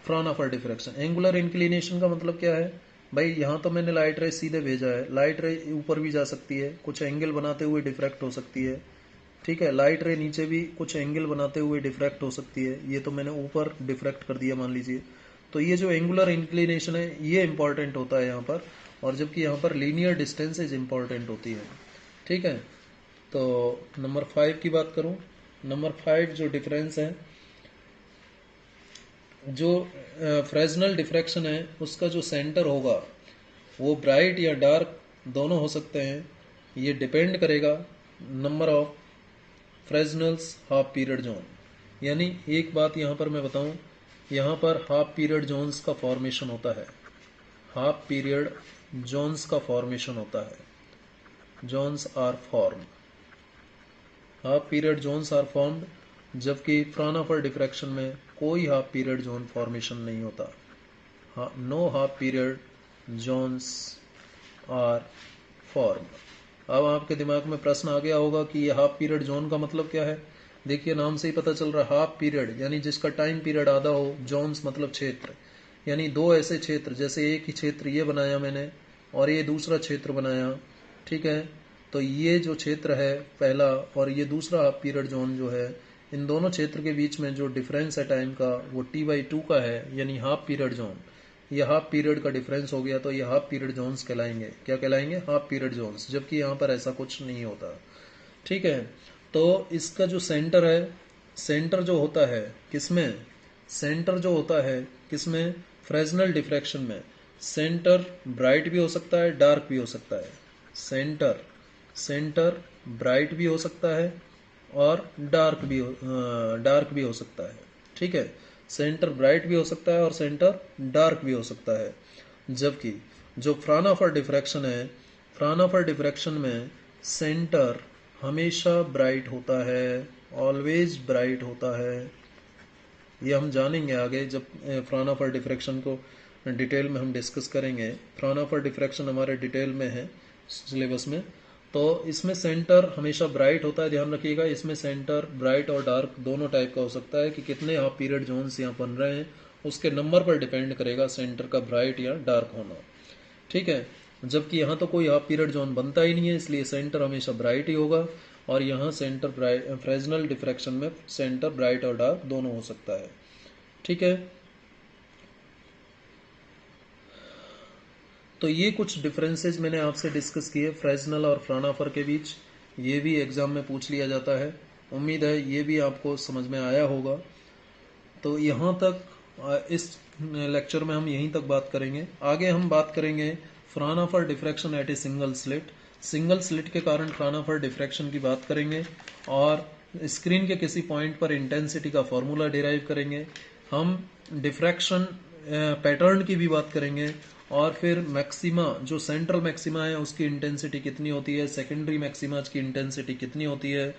Speaker 1: Fraunhofer diffraction. एंगुलर इंक्लिनेशन का मतलब क्या है भाई? यहाँ तो मैंने लाइट रे सीधे भेजा है, लाइट रे ऊपर भी जा सकती है, कुछ एंगल बनाते हुए डिफ्रैक्ट हो सकती है। ठीक है, लाइट रे नीचे भी कुछ एंगल बनाते हुए डिफ्रैक्ट हो सकती है। ये तो मैंने ऊपर डिफ्रैक्ट कर दिया मान लीजिए, तो ये जो एंगुलर इंक्लिनेशन है ये इंपॉर्टेंट होता है यहाँ पर, और जबकि यहाँ पर लीनियर डिस्टेंसेज इंपॉर्टेंट होती है। ठीक है, तो नंबर 5 की बात करूँ, नंबर 5 जो डिफरेंस है, जो फ्रेजनल डिफ्रैक्शन है उसका जो सेंटर होगा वो ब्राइट या डार्क दोनों हो सकते हैं। ये डिपेंड करेगा number of Fresnel's half period zone. यानी एक बात यहाँ पर मैं बताऊँ, यहाँ पर हाफ पीरियड जोन्स का फॉर्मेशन होता है, हाफ पीरियड जोन्स का फॉर्मेशन होता है, zones are form, half period zones are formed. जबकि फ्राउनहोफर डिफ्रैक्शन में कोई हाफ पीरियड जोन फॉर्मेशन नहीं होता। No half period zones are form. अब आपके दिमाग में प्रश्न आ गया होगा कि ये हाफ पीरियड जोन का मतलब क्या है। देखिए नाम से ही पता चल रहा है, हाफ पीरियड यानी जिसका टाइम पीरियड आधा हो, जोन्स मतलब क्षेत्र, यानी दो ऐसे क्षेत्र, जैसे एक ही क्षेत्र ये बनाया मैंने और ये दूसरा क्षेत्र बनाया, ठीक है। तो ये जो क्षेत्र है पहला और ये दूसरा हाफ पीरियड जोन जो है, इन दोनों क्षेत्र के बीच में जो डिफरेंस है टाइम का वो t/2 का है, यानी हाफ पीरियड जोन। ये हाफ पीरियड का डिफरेंस हो गया, तो ये हाफ पीरियड जोन्स कहलाएंगे। क्या कहलाएंगे? Half period zones. जबकि यहाँ पर ऐसा कुछ नहीं होता, ठीक है। तो इसका जो सेंटर है, सेंटर जो होता है किसमें, सेंटर जो होता है किसमें, फ्रेस्नेल डिफ्रैक्शन में। सेंटर ब्राइट भी हो सकता है, डार्क भी हो सकता है। सेंटर ब्राइट भी हो सकता है और डार्क भी हो सकता है, ठीक है। सेंटर ब्राइट भी हो सकता है और सेंटर डार्क भी हो सकता है। जबकि जो फ्राउनहोफर डिफ्रैक्शन है, फ्राउनहोफर डिफ्रैक्शन में सेंटर हमेशा ब्राइट होता है, ऑलवेज ब्राइट होता है। ये हम जानेंगे आगे जब फ्राउनहोफर डिफ्रैक्शन को डिटेल में हम डिस्कस करेंगे। फ्राउनहोफर डिफ्रैक्शन हमारे डिटेल में है सिलेबस में। तो इसमें सेंटर हमेशा ब्राइट होता है, ध्यान रखिएगा। इसमें सेंटर ब्राइट और डार्क दोनों टाइप का हो सकता है कि कितने हाफ पीरियड जोन्स यहाँ बन रहे हैं, उसके नंबर पर डिपेंड करेगा सेंटर का ब्राइट या डार्क होना, ठीक है। जबकि यहाँ तो कोई हाफ पीरियड जोन बनता ही नहीं है, इसलिए सेंटर हमेशा ब्राइट ही होगा। और यहाँ सेंटर ब्राइट, फ्रेस्नेल डिफ्रैक्शन में सेंटर ब्राइट और डार्क दोनों हो सकता है, ठीक है। तो ये कुछ डिफरेंसेस मैंने आपसे डिस्कस किए फ्रेस्नेल और फ्राउनहोफर के बीच। ये भी एग्जाम में पूछ लिया जाता है। उम्मीद है ये भी आपको समझ में आया होगा। तो यहाँ तक इस लेक्चर में हम यहीं तक बात करेंगे। आगे हम बात करेंगे Fraunhofer diffraction at a single slit. Single slit के कारण फ्राउनहोफर डिफ्रैक्शन की बात करेंगे और स्क्रीन के किसी पॉइंट पर इंटेंसिटी का फॉर्मूला डिराइव करेंगे। हम डिफ्रैक्शन पैटर्न की भी बात करेंगे और फिर मैक्सिमा, जो सेंट्रल मैक्सिमा है उसकी इंटेंसिटी कितनी होती है, सेकेंडरी मैक्सिमा की इंटेंसिटी कितनी होती है,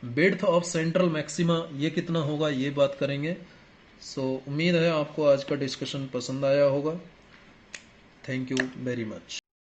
Speaker 1: विड्थ ऑफ सेंट्रल मैक्सिमा ये कितना होगा, ये बात करेंगे। सो उम्मीद है आपको आज का डिस्कशन पसंद आया होगा। Thank you very much.